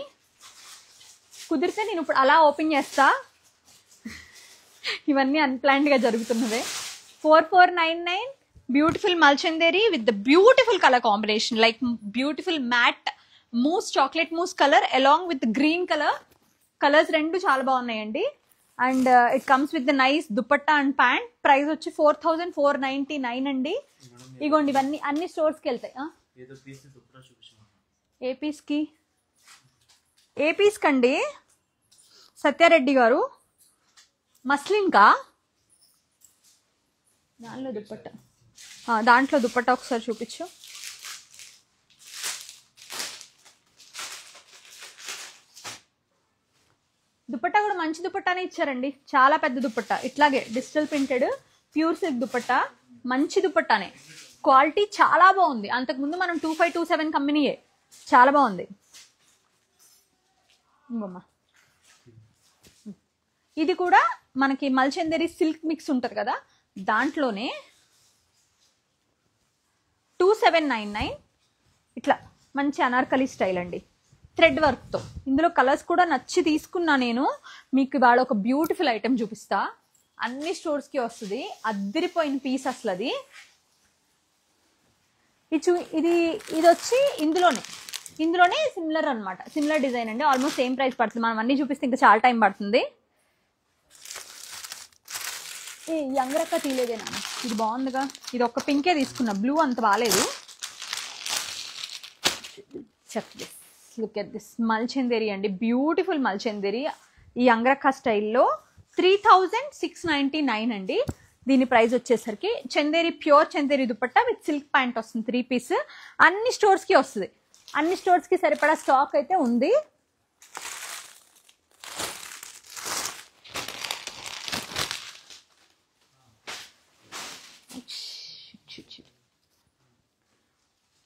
కుదిరితే నేను ఇప్పుడు అలా ఓపెన్ చేస్తా. ఇవన్నీ అన్ప్లాన్డ్ గా జరుగుతున్నవే. 4499 beautiful Mulchanderi with the beautiful colour combination, like beautiful matte mousse, chocolate mousse colour along with green colour. Colours రెండు చాలా బాగున్నాయండి. And it comes with the nice dupatta and pant. Price వచ్చి 4499 అండి. ఇగోండి ఇవన్నీ అన్ని స్టోర్స్కి వెళ్తాయి. ఏ పీస్ కండి సత్యారెడ్డి గారు? మస్లిన్ కా? దాంట్లో దుపట్టా ఒకసారి చూపించు. దుపట్టా కూడా మంచి దుపట్టానే ఇచ్చారండి, చాలా పెద్ద దుపట్టా. ఇట్లాగే digital printed pure silk dupatta, మంచి దుపట్టానే. క్వాలిటీ చాలా బాగుంది. అంతకుముందు మనం 2527 కంపెనీయే, చాలా బాగుంది. ఇంకమ్మా ఇది కూడా మనకి మల్చందేరి సిల్క్ మిక్స్ ఉంటుంది కదా, దాంట్లోనే 2799. ఇట్లా మంచి అనార్కలి స్టైల్ అండి, థ్రెడ్ వర్క్తో. ఇందులో కలర్స్ కూడా నచ్చి తీసుకున్నా నేను. మీకు ఇవాళ ఒక బ్యూటిఫుల్ ఐటెం చూపిస్తా. అన్ని స్టోర్స్కి వస్తుంది, అద్దరిపోయిన పీస్ అసలు అది. ఇది వచ్చి ఇందులోనే సిమిలర్ అనమాట, సిమిలర్ డిజైన్ అండి. ఆల్మోస్ట్ సేమ్ ప్రైస్ పడుతుంది. మనం అన్ని చూపిస్తే ఇంకా చాలా టైం పడుతుంది. ఈ యంగరక్క తీలేదేనా? ఇది బాగుందిగా. ఇది ఒక పింకే తీసుకున్నా, బ్లూ అంత బాగాలేదు. Check this, look at this. Mulchanderi అండి, బ్యూటిఫుల్ మల్చందేరి. ఈ యంగరక్క స్టైల్లో 3699 అండి. దీని ప్రైస్ వచ్చేసరికి Chanderi, pure Chanderi dupatta with silk pant వస్తుంది, 3 పీస్. అన్ని స్టోర్స్కి వస్తుంది, అన్ని స్టోర్స్కి సరిపడా స్టాక్ అయితే ఉంది.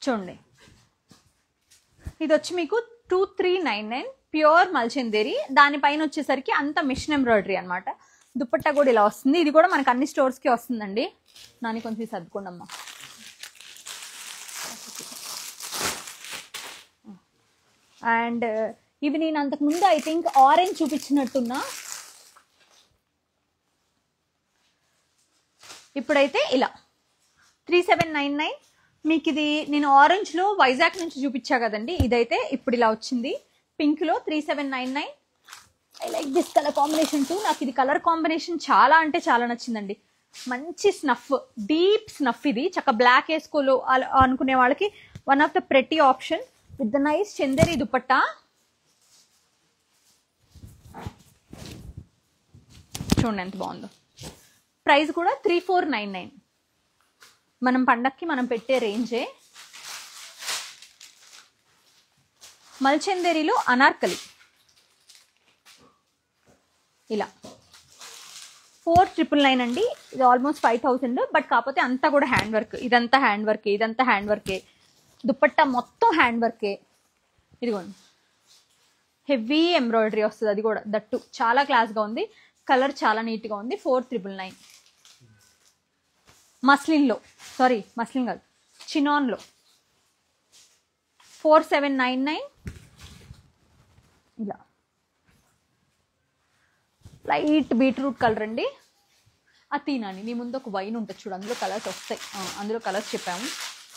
చూడండి, ఇది వచ్చి మీకు 2399 ప్యూర్ మల్చందేరి. దానిపైన వచ్చేసరికి అంత మిషన్ ఎంబ్రాయిడరీ అనమాట. దుపట్టా కూడా ఇలా వస్తుంది. ఇది కూడా మనకు అన్ని స్టోర్స్కి వస్తుందండి. దాన్ని కొంచెం సర్దుకోండి అమ్మా. అండ్ ఇవి నేను అంతకుముందు ఐ థింక్ ఆరెంజ్ చూపించినట్టున్నా. ఇప్పుడైతే ఇలా 3799. మీకు ఇది నేను ఆరెంజ్లో వైజాగ్ నుంచి చూపించా కదండి, ఇదైతే ఇప్పుడు ఇలా వచ్చింది పింక్లో 3799. I like this colour combination two. నాకు ఇది కలర్ కాంబినేషన్ చాలా అంటే చాలా నచ్చిందండి. మంచి స్నఫ్, డీప్ స్నఫ్. ఇది చక్క బ్లాక్ వేసుకోలో అనుకునే వాళ్ళకి one of the pretty option with the nice Chanderi dupatta. చూడండి ఎంత బాగుందో. ప్రైస్ కూడా 3499. మనం పండక్కి మనం పెట్టే రేంజే. మల్చందేరిలో అనార్కలి ఇలా 4999 అండి. ఇది ఆల్మోస్ట్ 5000. బట్ కాకపోతే అంతా కూడా హ్యాండ్ వర్క్. ఇదంతా హ్యాండ్ వర్కే, ఇదంతా హ్యాండ్ వర్కే. దుపట్టా మొత్తం హ్యాండ్ వర్కే. ఇదిగోండి, హెవీ ఎంబ్రాయిడరీ వస్తుంది, అది కూడా దట్టు చాలా క్లాస్గా ఉంది. కలర్ చాలా నీట్గా ఉంది. 4999. మస్లిన్లో, సారీ మస్లిన్ కాదు, చినాన్లో 4799. ఇలా లైట్ బీట్రూట్ కలర్ అండి. అతీనాని నీ ముందు ఒక వైన్ ఉంటుంది చూడు, అందులో కలర్స్ వస్తాయి. అందులో కలర్స్ చెప్పాము.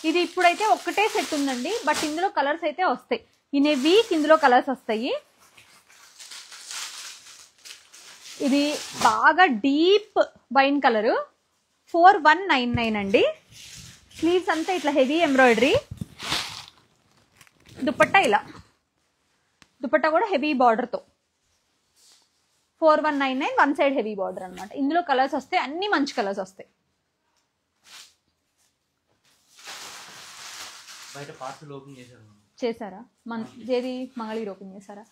ఇది ఇప్పుడైతే ఒక్కటే సెట్ ఉందండి, బట్ ఇందులో కలర్స్ అయితే వస్తాయి. ఇన్ ఏ వీక్ ఇందులో కలర్స్ వస్తాయి. ఇది బాగా డీప్ వైన్ కలరు, 4199 అండి. స్లీవ్స్ అంతా ఇట్లా హెవీ ఎంబ్రాయిడరీ. దుపట్టా ఇలా, దుపట్టా కూడా హెవీ బార్డర్తో 4199. వన్ సైడ్ హెవీ బార్డర్ అనమాట. ఇందులో కలర్స్ వస్తాయి, అన్ని మంచి కలర్స్ వస్తాయి. చేశారా? ఏది మంగళగిరి ఓపెన్ చేశారా?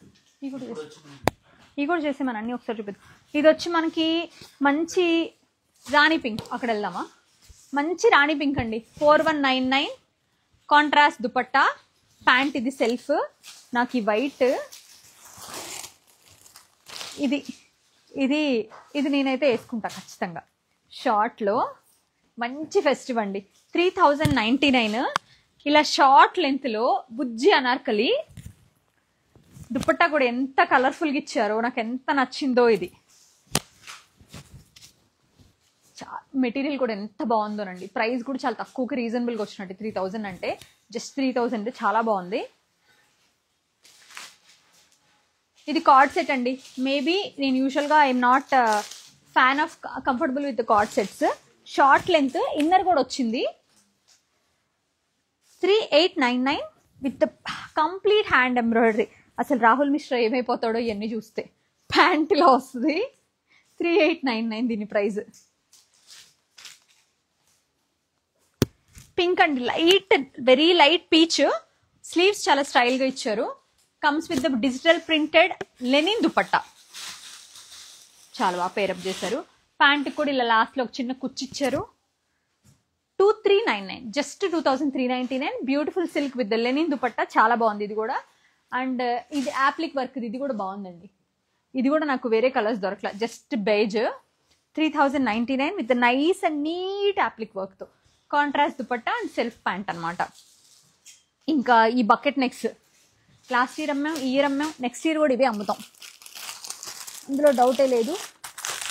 ఈ కూడా చేసి మన అన్ని ఒకసారి చూపిద్దాం. ఇది వచ్చి మనకి మంచి రాణి పింక్. అక్కడ వెళ్దామా? మంచి రాణి పింక్ అండి, 4199. కాంట్రాస్ట్ దుపట్టా, ప్యాంట్ ఇది సెల్ఫ్. నాకు ఈ వైట్ ఇది ఇది ఇది నేనైతే వేసుకుంటా ఖచ్చితంగా. షార్ట్లో మంచి ఫెస్టివ్ అండి, 3099. ఇలా షార్ట్ లెంత్లో బుజ్జి అనార్కలి. దుపట్టా కూడా ఎంత కలర్ఫుల్గా ఇచ్చారో, నాకు ఎంత నచ్చిందో. ఇది మెటీరియల్ కూడా ఎంత బాగుందోనండి. ప్రైస్ కూడా చాలా తక్కువకి రీజనబుల్గా వచ్చినట్టు. 3000 అంటే జస్ట్ 3000, చాలా బాగుంది. ఇది కార్డ్ సెట్ అండి. మేబీ నేను యూజువల్గా I'm not fan of comfortable with card sets. Short length, inner కూడా వచ్చింది. 3899. With complete hand embroidery. అసలు రాహుల్ మిశ్రా ఏమైపోతాడో ఇవన్నీ చూస్తే. ప్యాంట్లో వస్తుంది. 3899 దీని price. Pink and light, very light peach. Sleeves చాలా స్టైల్గా ఇచ్చారు. Comes with the digital printed linen dupatta. చాలా బాగా పేరప్ చేశారు. ప్యాంట్ కూడా ఇలా లాస్ట్లో ఒక చిన్న కుచ్చి ఇచ్చారు. 2399, just 2399. Beautiful silk with the linen dupatta. చాలా బాగుంది ఇది కూడా. అండ్ ఇది యాప్లిక్ వర్క్, ఇది కూడా బాగుందండి. ఇది కూడా నాకు వేరే కలర్స్ దొరకలే, just beige. 3099 with nice and neat applique వర్క్తో. Contrast dupatta and self pant అనమాట. ఇంకా ఈ బకెట్ నెక్స్ లాస్ట్ ఇయర్ అమ్మాం, ఈ ఇయర్ అమ్మాం, నెక్స్ట్ ఇయర్ కూడా ఇవే అమ్ముతాం, అందులో డౌటే లేదు.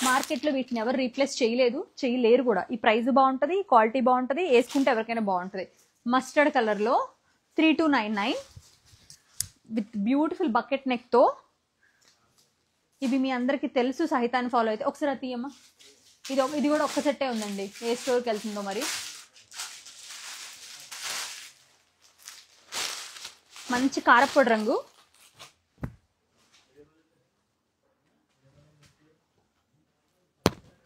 మార్కెట్లో వీటిని ఎవరు రీప్లేస్ చేయలేరు కూడా. ఈ ప్రైస్ బాగుంటుంది, క్వాలిటీ బాగుంటుంది, వేసుకుంటే ఎవరికైనా బాగుంటుంది. మస్టర్డ్ కలర్లో 3299 విత్ బ్యూటిఫుల్ బకెట్ నెక్తో. ఇవి మీ అందరికీ తెలుసు, సహితాన్ని ఫాలో అయితే. ఒకసారి తీయమ్మా. ఇది కూడా ఒక్క సెట్టే ఉందండి, ఏ స్టోర్కి వెళ్తుందో మరి. మంచి కారప్పొడి రంగు.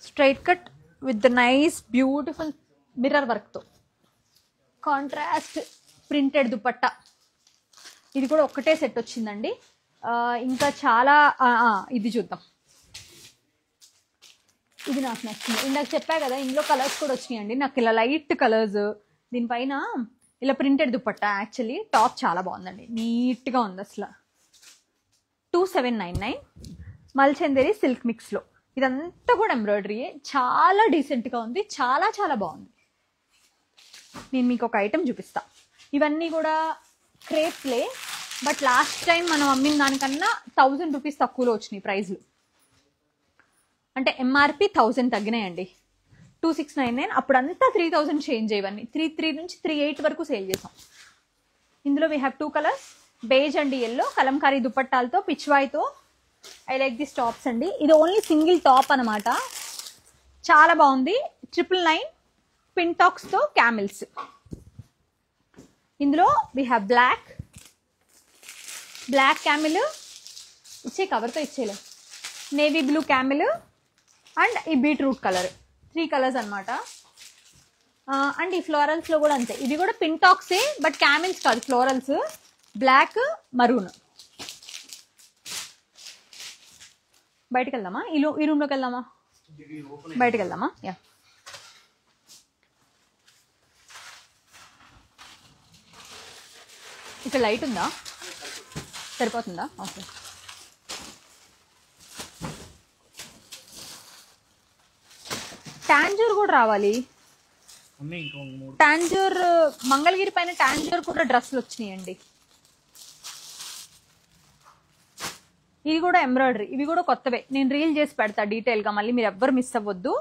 Straight cut with the nice beautiful mirror వర్క్తో. Contrast printed dupatta. ఇది కూడా ఒక్కటే సెట్ వచ్చిందండి. ఇంకా చాలా ఇది చూద్దాం. ఇది నాకు నచ్చింది. ఇందాక చెప్పా కదా, ఇందులో కలర్స్ కూడా వచ్చినాయండి. నాకు ఇలా లైట్ కలర్స్, దీనిపైన ఇలా ప్రింటెడ్ దుపట్టా. యాక్చువల్లీ టాప్ చాలా బాగుందండి, నీట్గా ఉంది అసలు. 2799 మల్చందేరి సిల్క్ మిక్స్లో. ఇదంతా కూడా ఎంబ్రాయిడరీయే. చాలా డీసెంట్గా ఉంది, చాలా చాలా బాగుంది. నేను మీకు ఒక ఐటెం చూపిస్తా. ఇవన్నీ కూడా క్రేప్లే, బట్ లాస్ట్ టైం మనం అమ్మిన దానికన్నా 1000 రూపీస్ తక్కువలో వచ్చినాయి ప్రైజ్లు. అంటే ఎంఆర్పి 1000 తగ్గినాయండి. 2699. అప్పుడంతా 3000 చేంజ్. ఇవన్నీ 33 నుంచి 38 వరకు సేల్ చేసాం. ఇందులో we have 2 colours, beige and yellow. Kalamkari దుపట్టాలతో, పిచ్వాయితో. ఐ లైక్ దిస్ టాప్స్ అండి. ఇది ఓన్లీ సింగిల్ టాప్ అనమాట. చాలా బాగుంది. 999 పింటాక్స్తో క్యామిల్స్. ఇందులో వీ హ్యావ్ బ్లాక్ క్యామిల్, ఇచ్చే కవర్తో ఇచ్చేలే, నేవీ బ్లూ క్యామిల్ అండ్ ఈ బీట్రూట్ కలర్. 3 కలర్స్ అనమాట. అండ్ ఈ ఫ్లోరల్స్లో కూడా అంతే. ఇవి కూడా పింటాక్సే, బట్ క్యామిల్స్ కాదు, ఫ్లోరల్స్. Black, maroon. బయటకు వెళ్దామా? ఈ రూమ్లోకి వెళ్దామా? బయటకు వెళ్దామా? యా. ఇక్కడ లైట్ ఉందా? సరిపోతుందా? ఓకే. టాంజూర్ కూడా రావాలి. టాంజూర్ మంగళగిరి పైన టాంజూర్ కూడా డ్రెస్సులు వచ్చినాయండి. ఇది కూడా ఎంబ్రాయిడరీ. ఇవి కూడా కొత్తవే. నేను రీల్ చేసి పెడతా డీటెయిల్గా, మళ్ళీ మీరు ఎవ్వరు మిస్ అవ్వద్దు.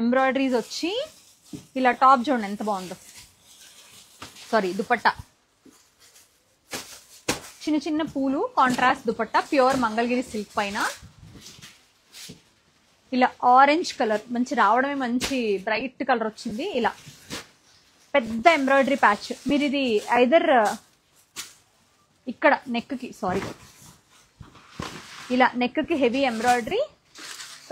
ఎంబ్రాయిడరీస్ వచ్చి ఇలా టాప్ చూడండి ఎంత బాగుందో. సారీ, దుపట్టా చిన్న చిన్న పూలు, contrast dupatta, pure Mangalagiri silk పైన ఇలా ఆరెంజ్ కలర్ మంచి రావడమే, మంచి బ్రైట్ కలర్ వచ్చింది. ఇలా పెద్ద ఎంబ్రాయిడరీ ప్యాచ్. మీరు ఇది ఐదర్ ఇక్కడ నెక్కి, సారీ, ఇలా నెక్కి heavy embroidery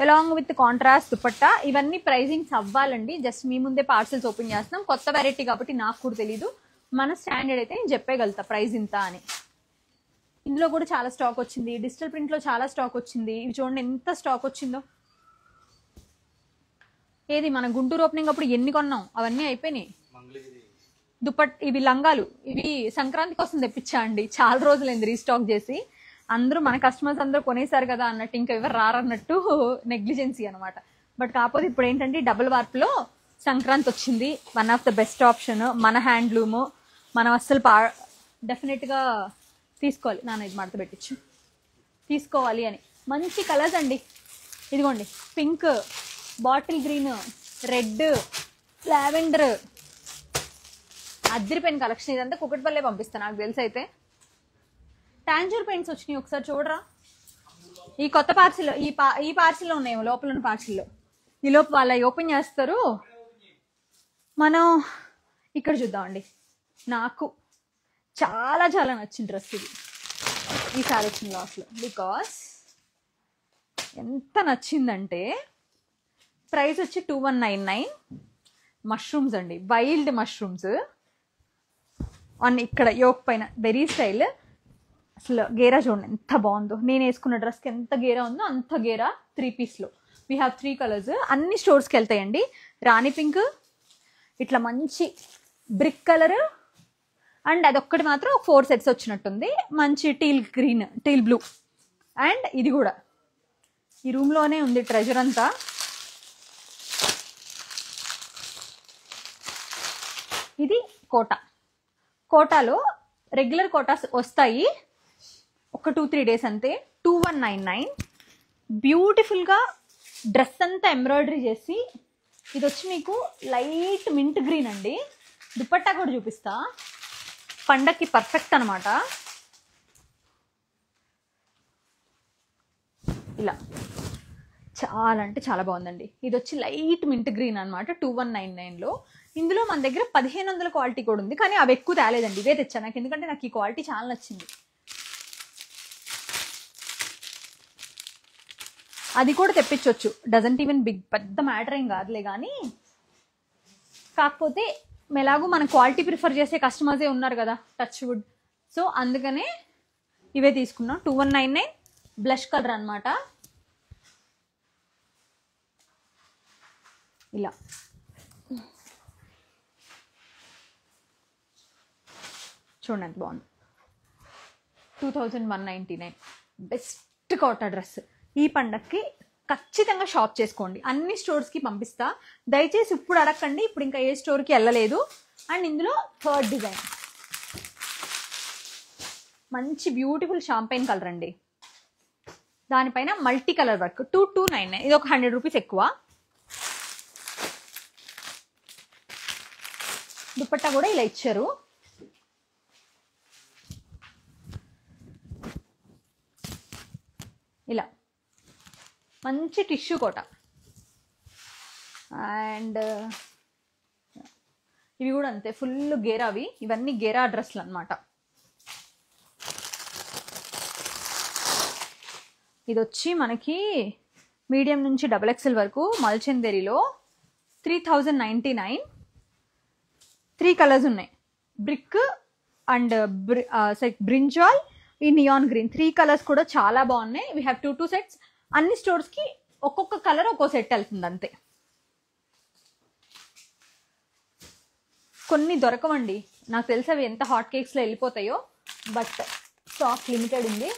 along with contrast dupatta. ఇవన్నీ ప్రైజింగ్స్ అవ్వాలండి. జస్ట్ మీ ముందే పార్సల్స్ ఓపెన్ చేస్తున్నాం. కొత్త వెరైటీ కాబట్టి నాకు కూడా తెలీదు. మన స్టాండర్డ్ అయితే నేను చెప్పగలుగుతా ప్రైస్ ఇంత అని. ఇందులో కూడా చాలా స్టాక్ వచ్చింది. డిజిటల్ ప్రింట్లో చాలా స్టాక్ వచ్చింది. ఇవి చూడండి ఎంత స్టాక్ వచ్చిందో. ఏది మన గుంటూరు ఓపెనింగ్ అప్పుడు ఎన్ని కొన్నాం, అవన్నీ అయిపోయినాయి. ఇవి లంగాలు, ఇవి సంక్రాంతి కోసం తెప్పించా అండి. చాలా రోజులైంది రీస్టాక్ చేసి. అందరూ మన కస్టమర్స్ అందరూ కొనేసారు కదా అన్నట్టు, ఇంకా ఎవరు రారన్నట్టు నెగ్లిజెన్సీ అనమాట. బట్ కాకపోతే ఇప్పుడు ఏంటంటే డబుల్ వార్ప్లో సంక్రాంతి వచ్చింది. One of the best option. మన హ్యాండ్లూము మనం అస్సలు డెఫినెట్గా తీసుకోవాలి. నాన్న ఇది మడత పెట్టించు, తీసుకోవాలి అని. మంచి కలర్స్ అండి. ఇదిగోండి, pink, bottle green, red, lavender, అద్దరిపోయిన కలెక్షన్. ఇదంతా కుకట్పల్లె పంపిస్తాను నాకు తెలిసి అయితే. టాంజూర్ పెయింట్స్ వచ్చినాయి, ఒకసారి చూడరా. ఈ కొత్త పార్సిల్, ఈ పార్సిల్లో ఉన్నాయేమో, లోపల ఉన్న పార్సిల్లో. ఈ లోపు వాళ్ళ ఓపెన్ చేస్తారు. మనం ఇక్కడ చూద్దామండి. నాకు చాలా చాలా నచ్చిన డ్రెస్ ఇది ఈసారి వచ్చిన లాస్లో. బికాస్ ఎంత నచ్చిందంటే ప్రైస్ వచ్చి 2199. మష్రూమ్స్ అండి, వైల్డ్ మష్రూమ్స్ అన్ని ఇక్కడ యోక్ పైన బెరీ స్టైల్. అసలు గేరా చూడండి ఎంత బాగుందో. నేను వేసుకున్న డ్రెస్కి ఎంత గేరా ఉందో అంత గేరా 3 పీస్లో. We have 3 colours. అన్ని స్టోర్స్కి వెళ్తాయండి. రాణి పింక్, ఇట్లా మంచి బ్రిక్ కలర్, అండ్ అదొక్కటి మాత్రం 4 సెట్స్ వచ్చినట్టుంది. మంచి teal green, teal blue, and ఇది కూడా ఈ రూమ్లోనే ఉంది ట్రెజర్ అంతా. ఇది కోటాలో రెగ్యులర్ కోటాస్ వస్తాయి, ఒక 2-3 డేస్ అంతే. 2199. బ్యూటిఫుల్గా డ్రెస్ అంతా ఎంబ్రాయిడరీ చేసి, ఇది వచ్చి మీకు లైట్ మింట్ గ్రీన్ అండి. దుపట్టా కూడా చూపిస్తా, పండక్కి పర్ఫెక్ట్ అనమాట. ఇలా చాలా అంటే చాలా బాగుందండి. ఇది వచ్చి లైట్ మింట్ గ్రీన్ అనమాట 2199లో. ఇందులో మన దగ్గర 1500 క్వాలిటీ కూడా ఉంది, కానీ అవి ఎక్కువ తేలేదండి, ఇవే తెచ్చాను నాకు, ఎందుకంటే నాకు ఈ క్వాలిటీ చాలా నచ్చింది. అది కూడా తెప్పించవచ్చు, డజంట్ ఈవెన్ బిగ్, పెద్ద మ్యాటర్ ఏం కాదులే. కానీ కాకపోతే ఎలాగో మన క్వాలిటీ ప్రిఫర్ చేసే కస్టమర్సే ఉన్నారు కదా, టచ్ వుడ్. సో అందుకనే ఇవే తీసుకున్నాం. 2199 బ్లష్ కలర్ అనమాట. ఇలా చూడండి ఎంత బాగుంది. 2199 బెస్ట్ కోటా డ్రెస్. ఈ పండక్కి ఖచ్చితంగా షాప్ చేసుకోండి. అన్ని స్టోర్స్కి పంపిస్తా, దయచేసి ఇప్పుడు అడగండి, ఇప్పుడు ఇంకా ఏ స్టోర్కి వెళ్ళలేదు. అండ్ ఇందులో 3rd డిజైన్ మంచి బ్యూటిఫుల్ షాంపైన్ కలర్ అండి. దానిపైన మల్టీ కలర్ వర్క్. 2299. ఇది ఒక 100 రూపీస్ ఎక్కువ. దుపట్టా కూడా ఇలా ఇచ్చారు. ఇలా మంచి టిష్యూ కోట. అండ్ ఇవి కూడా అంతే, ఫుల్ గేరావి. ఇవన్నీ గేరా డ్రెస్లు అనమాట. ఇది వచ్చి మనకి మీడియం నుంచి XXL వరకు మల్చందేరిలో 3099. 3 కలర్స్ ఉన్నాయి, బ్రిక్ అండ్ బ్రింజాల్, ఈ నియాన్ గ్రీన్. 3 కలర్స్ కూడా చాలా బాగున్నాయి. We have 2 sets. అన్ని స్టోర్స్కి ఒక్కొక్క కలర్ ఒక్కో సెట్ వెళ్తుంది అంతే. కొన్ని దొరకవండి, నాకు తెలిసి అవి ఎంత హాట్ కేక్స్లో వెళ్ళిపోతాయో, బట్ స్టాక్ లిమిటెడ్ ఉంది.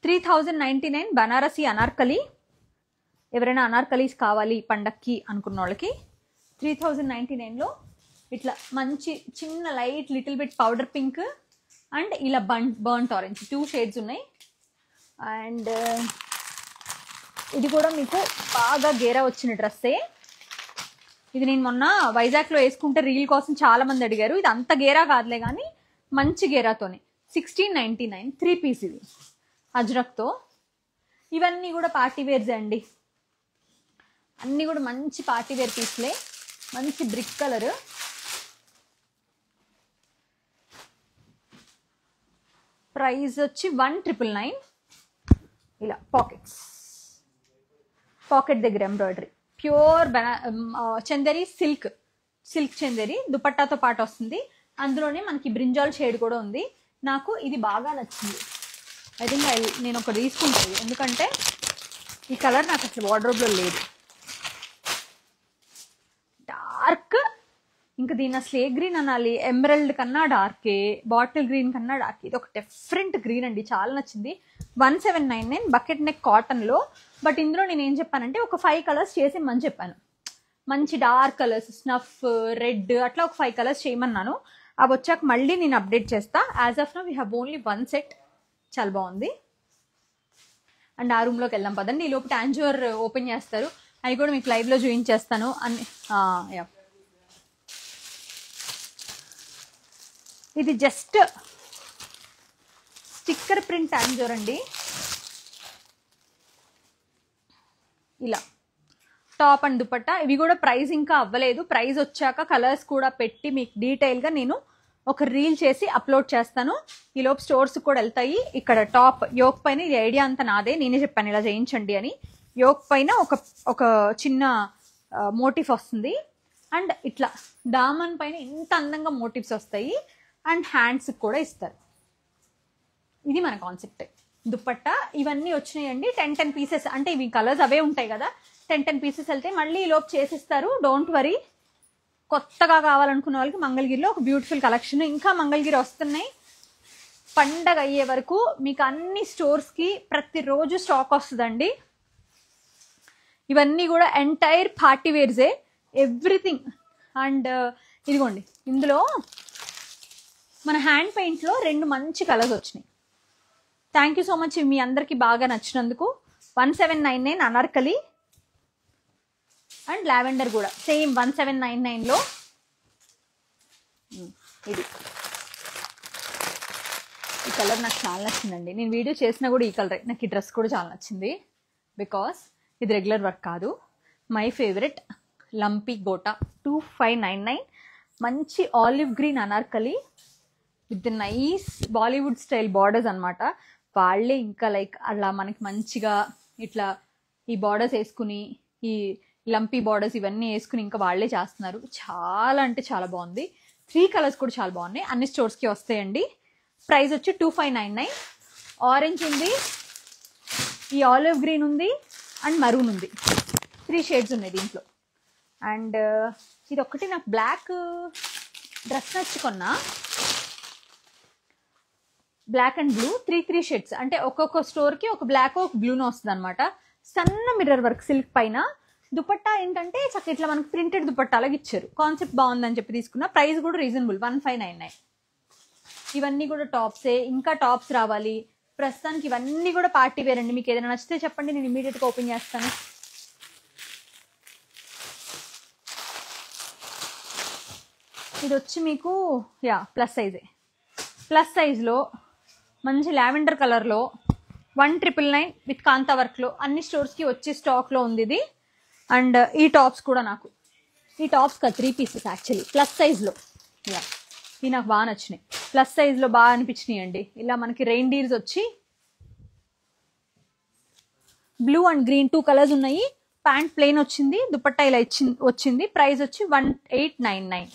$3099 బనారసి అనార్కలి. ఎవరైనా అనార్కలీస్ కావాలి పండక్కి అనుకున్న వాళ్ళకి 3099లో ఇట్లా మంచి చిన్న light little bit powder pink and ఇలా బర్న్ట్ ఆరెంజ్ 2 షేడ్స్ ఉన్నాయి. అండ్ ఇది కూడా మీకు బాగా గేరా వచ్చిన డ్రెస్సే. ఇది నేను మొన్న వైజాగ్లో వేసుకుంటే రీల్ కోసం చాలా మంది అడిగారు. ఇది అంత గేరా కాదులే కానీ మంచి గేరాతోనే. 1699 3 పీస్. ఇది అజ్రక్తో. ఇవన్నీ కూడా పార్టీ వేర్స్ అండి, అన్నీ కూడా మంచి పార్టీ వేర్ పీస్లే. మంచి బ్రిక్ కలర్. ప్రైస్ వచ్చి 1999. ఇలా పాకెట్ దగ్గర embroidery, pure Chanderi silk Chanderi దుపట్టాతో పాటు వస్తుంది. అందులోనే మనకి బ్రింజాల్ షేడ్ కూడా ఉంది. నాకు ఇది బాగా నచ్చింది. ఐ థింక్ నేను ఒకటి తీసుకుంటాను, ఎందుకంటే ఈ కలర్ నాకు అసలు వార్డ్రోబ్లో లేదు. డార్క్, ఇంకా దీని అసలు ఏ గ్రీన్ అనాలి, ఎమరల్డ్ కన్నా డార్కే, బాటిల్ గ్రీన్ కన్నా డార్క్. ఇది ఒక డిఫరెంట్ గ్రీన్ అండి, చాలా నచ్చింది. 1799 బకెట్ నెక్ కాటన్లో. బట్ ఇందులో నేను ఏం చెప్పానంటే ఒక 5 కలర్స్ చేసేయమని చెప్పాను. మంచి డార్క్ కలర్స్, స్నఫ్, రెడ్, అట్లా ఒక 5 కలర్స్ చేయమన్నాను. అవి వచ్చాక మళ్ళీ నేను అప్డేట్ చేస్తా. As of now we have only 1 set. చాలా బాగుంది. అండ్ ఆ రూమ్లోకి వెళ్దాం పదండి. ఈ లోపు టాంజూర్ ఓపెన్ చేస్తారు, అవి కూడా మీకు లైవ్లో చూపించేస్తాను అన్ని. ఇది జస్ట్ స్టిక్కర్ ప్రింట్ టాంజూర్ అండి. ఇలా టాప్ అండ్ దుపట్టా. ఇవి కూడా ప్రైస్ ఇంకా అవ్వలేదు, ప్రైస్ వచ్చాక కలర్స్ కూడా పెట్టి మీకు డీటెయిల్గా నేను ఒక రీల్ చేసి అప్లోడ్ చేస్తాను. ఈలోపు స్టోర్స్ కూడా వెళ్తాయి. ఇక్కడ టాప్ యోక్ పైన, ఇది ఐడియా అంతా నాదే, నేనే చెప్పాను ఇలా చేయించండి అని. యోక్ పైన ఒక చిన్న మోటిఫ్ వస్తుంది అండ్ ఇట్లా దామన్ పైన ఇంత అందంగా మోటివ్స్ వస్తాయి అండ్ హ్యాండ్స్ కూడా ఇస్తారు. ఇది మన కాన్సెప్ట్. దుపట్టా ఇవన్నీ వచ్చినాయండి. 10 పీసెస్, అంటే ఇవి కలర్స్ అవే ఉంటాయి కదా, 10 పీసెస్ వెళ్తే మళ్ళీ ఈలోపు చేసిస్తారు. Don't worry. కొత్తగా కావాలనుకున్న వాళ్ళకి మంగళగిరిలో ఒక బ్యూటిఫుల్ కలెక్షన్, ఇంకా మంగళగిరి వస్తున్నాయి. పండగ అయ్యే వరకు మీకు అన్ని స్టోర్స్కి ప్రతిరోజు స్టాక్ వస్తుందండి. ఇవన్నీ కూడా ఎంటైర్ పార్టీ వేర్సే, ఎవ్రీథింగ్. అండ్ ఇదిగోండి, ఇందులో మన హ్యాండ్ పెయింట్లో 2 మంచి కలర్స్ వచ్చినాయి. థ్యాంక్ యూ సో మచ్ మీ అందరికీ బాగా నచ్చినందుకు. 1799 అనార్కలి అండ్ లావెండర్ కూడా సేమ్ 1799లో. ఇది ఈ కలర్ నాకు చాలా నచ్చిందండి. నేను వీడియో చేసినా కూడా ఈ కలరే. నాకు ఈ డ్రెస్ కూడా చాలా నచ్చింది బికాస్ ఇది రెగ్యులర్ వర్క్ కాదు. My favourite lumpy gota 2599. మంచి olive green Anarkali with nice Bollywood style borders అనమాట. వాళ్ళే ఇంకా లైక్ అలా మనకి మంచిగా ఇట్లా ఈ బార్డర్స్ వేసుకుని, ఈ లంపీ బార్డర్స్ ఇవన్నీ వేసుకుని ఇంకా వాళ్ళే చేస్తున్నారు. చాలా అంటే చాలా బాగుంది. 3 కలర్స్ కూడా చాలా బాగున్నాయి. అన్ని స్టోర్స్కి వస్తాయండి. ప్రైస్ వచ్చి 2599. ఆరెంజ్ ఉంది, ఈ ఆలివ్ గ్రీన్ ఉంది అండ్ మరూన్ ఉంది. 3 షేడ్స్ ఉన్నాయి దీంట్లో. అండ్ ఇది ఒకటి నాకు బ్లాక్ డ్రెస్ నచ్చుకున్నా, బ్లాక్ అండ్ బ్లూ 3 షేడ్స్, అంటే ఒక్కొక్క స్టోర్కి ఒక బ్లాక్ ఒక బ్లూనో వస్తుంది అనమాట. సన్న మిర్రర్ వర్క్ సిల్క్ పైన. దుపట్టా ఏంటంటే చక్క ఇట్లా మనకు ప్రింటెడ్ దుపట్టా అలాగే ఇచ్చారు. కాన్సెప్ట్ బాగుందని చెప్పి తీసుకున్నా. ప్రైస్ కూడా రీజనబుల్ 1599. ఇవన్నీ కూడా టాప్సే, ఇంకా టాప్స్ రావాలి. ప్రస్తుతానికి ఇవన్నీ కూడా పార్టీ వేర్ అండి. మీకు ఏదైనా నచ్చితే చెప్పండి, నేను ఇమీడియట్గా ఓపెన్ చేస్తాను. ఇది వచ్చి మీకు ప్లస్ సైజే. ప్లస్ సైజ్లో మంచి లావెండర్ కలర్లో 1999 విత్ కాంతా వర్క్లో అన్ని స్టోర్స్కి వచ్చి స్టాక్లో ఉంది ఇది. అండ్ ఈ టాప్స్ కూడా నాకు, ఈ టాప్స్ 3 పీసెస్ యాక్చువల్లీ ప్లస్ సైజ్లో. ఇవి నాకు బాగా నచ్చినాయి, ప్లస్ సైజ్లో బాగా అనిపించినాయి అండి. ఇలా మనకి రెయిన్ డీర్స్ వచ్చి బ్లూ అండ్ గ్రీన్ 2 కలర్స్ ఉన్నాయి. ప్యాంట్ ప్లెయిన్ వచ్చింది, దుపట్టా ఇలా వచ్చింది. ప్రైస్ వచ్చి 1899.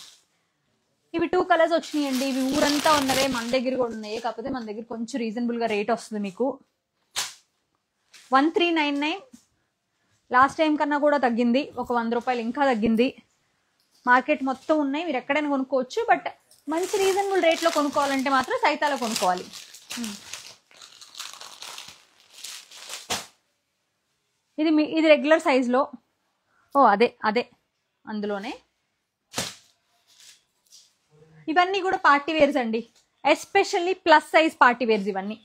ఇవి 2 కలర్స్ వచ్చినాయండి. ఇవి ఊరంతా ఉన్నవే, మన దగ్గర కూడా ఉన్నాయి. కాకపోతే మన దగ్గర కొంచెం రీజనబుల్గా రేట్ వస్తుంది మీకు. 1399. లాస్ట్ టైం కన్నా కూడా తగ్గింది, ఒక 100 రూపాయలు ఇంకా తగ్గింది. మార్కెట్ మొత్తం ఉన్నాయి, మీరు ఎక్కడైనా కొనుక్కోవచ్చు. బట్ మంచి రీజనబుల్ రేట్లో కొనుక్కోవాలంటే మాత్రం సైతాలో కొనుక్కోవాలి. ఇది రెగ్యులర్ సైజ్లో. అదే అందులోనే. ఇవన్నీ కూడా పార్టీ వేర్స్ అండి, especially plus size party wears ఇవన్నీ.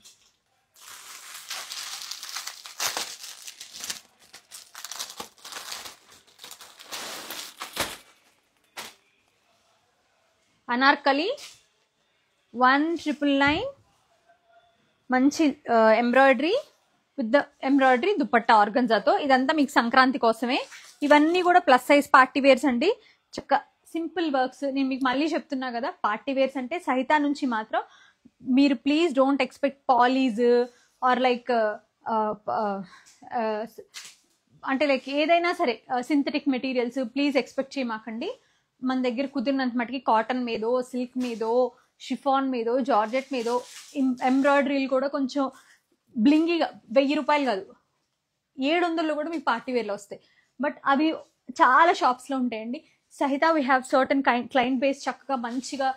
అనార్కలి 1999. మంచి embroidery with the embroidery dupatta ఆర్గన్జాతో. ఇదంతా మీకు సంక్రాంతి కోసమే. ఇవన్నీ కూడా ప్లస్ సైజ్ పార్టీ వేర్స్ అండి. చక్క సింపుల్ వర్క్స్. నేను మీకు మళ్ళీ చెప్తున్నా కదా, పార్టీ వేర్స్ అంటే సహితా నుంచి మాత్రం మీరు please don't expect polyester like అంటే లైక్ ఏదైనా సరే సింథటిక్ మెటీరియల్స్ ప్లీజ్ ఎక్స్పెక్ట్ చేయమాకండి. మన దగ్గర కుదిరినంత మటుకి కాటన్ మీదో, సిల్క్ మీదో, షిఫాన్ మీదో, జార్జెట్ మీదో, ఎంబ్రాయిడరీలు కూడా కొంచెం బ్లింగిగా 1000 రూపాయలు కాదు 700లో కూడా మీకు పార్టీ వేర్లో వస్తాయి. బట్ అవి చాలా షాప్స్లో ఉంటాయండి. సహితా we have certain client base. చక్కగా మంచిగా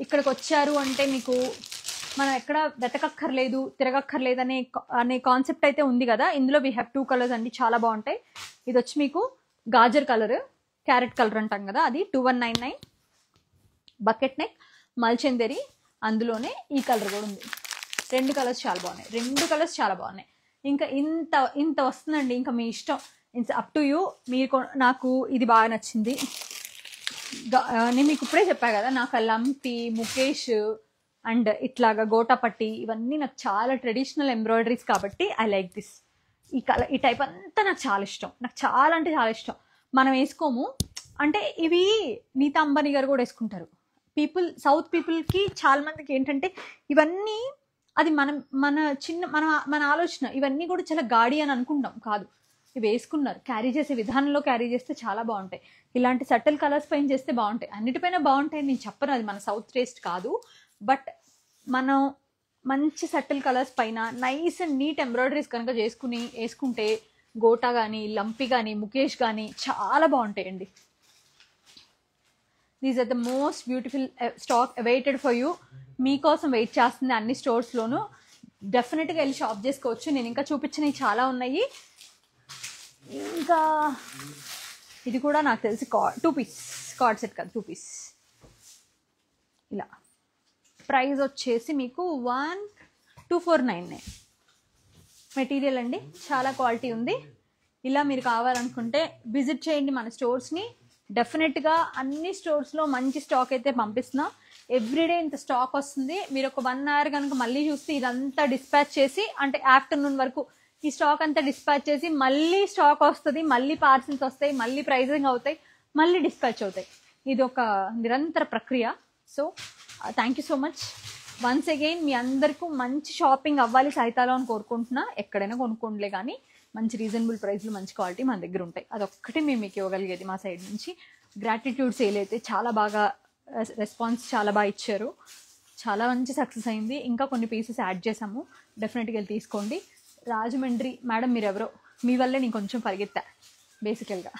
ఇక్కడికి వచ్చారు అంటే మీకు మనం ఎక్కడ వెతకక్కర్లేదు, తిరగక్కర్లేదు అనే కాన్సెప్ట్ అయితే ఉంది కదా. ఇందులో వీ హ్యావ్ 2 కలర్స్ అండి, చాలా బాగుంటాయి. ఇది వచ్చి మీకు గాజర్ కలర్, క్యారెట్ కలర్ అంటాం కదా, అది 2199. బకెట్ నెక్ మల్చందరి, అందులోనే ఈ కలర్ కూడా ఉంది. 2 కలర్స్ చాలా బాగున్నాయి, 2 కలర్స్ చాలా బాగున్నాయి. ఇంకా ఇంత వస్తుందండి, ఇంకా మీ ఇష్టం, ఇట్స్ అప్ టు యూ. మీరు నాకు ఇది బాగా నచ్చింది. నేను మీకు ఇప్పుడే చెప్పా కదా, నాకు లంపి, ముఖేష్ అండ్ ఇట్లాగా గోటాపట్టి ఇవన్నీ నాకు చాలా ట్రెడిషనల్ ఎంబ్రాయిడరీస్ కాబట్టి ఐ లైక్ దిస్. ఈ టైప్ అంతా ఇదంతా నాకు చాలా ఇష్టం, నాకు చాలా అంటే చాలా ఇష్టం. మనం వేసుకోము, అంటే ఇవి నీతా అంబానీ గారు కూడా వేసుకుంటారు. సౌత్ పీపుల్కి చాలా మందికి ఏంటంటే ఇవన్నీ అది మన ఆలోచన, ఇవన్నీ కూడా చాలా గాడి అని అనుకుంటాం, కాదు. ఇవి వేసుకున్నారు, క్యారీ చేసే విధానంలో క్యారీ చేస్తే చాలా బాగుంటాయి. ఇలాంటి సటిల్ కలర్స్ పైన చేస్తే బాగుంటాయి, అన్నిటిపైన బాగుంటాయి నేను చెప్పను, అది మన సౌత్ టేస్ట్ కాదు. బట్ మనం మంచి సటిల్ కలర్స్ పైన నైస్ అండ్ నీట్ ఎంబ్రాయిడరీస్ కనుక వేసుకుంటే గోటా కానీ, లంపి కానీ, ముఖేష్ కానీ చాలా బాగుంటాయండి. These are the most beautiful stock awaited for you. మీకోసం వెయిట్ చేస్తుంది అన్ని స్టోర్స్లోనూ. డెఫినెట్గా వెళ్ళి షాప్ చేసుకోవచ్చు. నేను ఇంకా చూపించినవి చాలా ఉన్నాయి. ఇంకా ఇది కూడా నాకు తెలిసి 2 పీస్ కార్డ్ సెట్ కాదు, 2 పీస్. ఇలా ప్రైస్ వచ్చేసి మీకు 1249 మెటీరియల్ అండి, చాలా క్వాలిటీ ఉంది. ఇలా మీరు కావాలనుకుంటే విజిట్ చేయండి మన స్టోర్స్ని. డెఫినెట్గా అన్ని స్టోర్స్లో మంచి స్టాక్ అయితే పంపిస్తున్నా. ఎవ్రీడే ఇంత స్టాక్ వస్తుంది. మీరు ఒక 1 hour కనుక మళ్ళీ చూస్తే ఇదంతా డిస్పాచ్ చేసి, అంటే ఆఫ్టర్నూన్ వరకు ఈ స్టాక్ అంతా డిస్పాచ్ చేసి మళ్ళీ స్టాక్ వస్తుంది, మళ్ళీ పార్సిల్స్ వస్తాయి, మళ్ళీ ప్రైజింగ్ అవుతాయి, మళ్ళీ డిస్పాచ్ అవుతాయి. ఇది ఒక నిరంతర ప్రక్రియ. So thank you so much once again. మీ అందరికీ మంచి షాపింగ్ అవ్వాలి సహితాలో అని కోరుకుంటున్నా. ఎక్కడైనా కొనుక్కోండిలే కానీ మంచి రీజనబుల్ ప్రైస్లో మంచి క్వాలిటీ మన దగ్గర ఉంటాయి. అదొక్కటి మేము మీకు ఇవ్వగలిగేది మా సైడ్ నుంచి. గ్రాటిట్యూడ్ సేల్ అయితే చాలా బాగా రెస్పాన్స్ చాలా బాగా ఇచ్చారు, చాలా మంచి సక్సెస్ అయింది. ఇంకా కొన్ని పీసెస్ యాడ్ చేసాము, డెఫినెట్గా వెళ్ళి తీసుకోండి. రాజమండ్రి మేడం మీరెవరో, మీ వల్లే నేను కొంచెం పరిగెత్తా బేసికల్గా.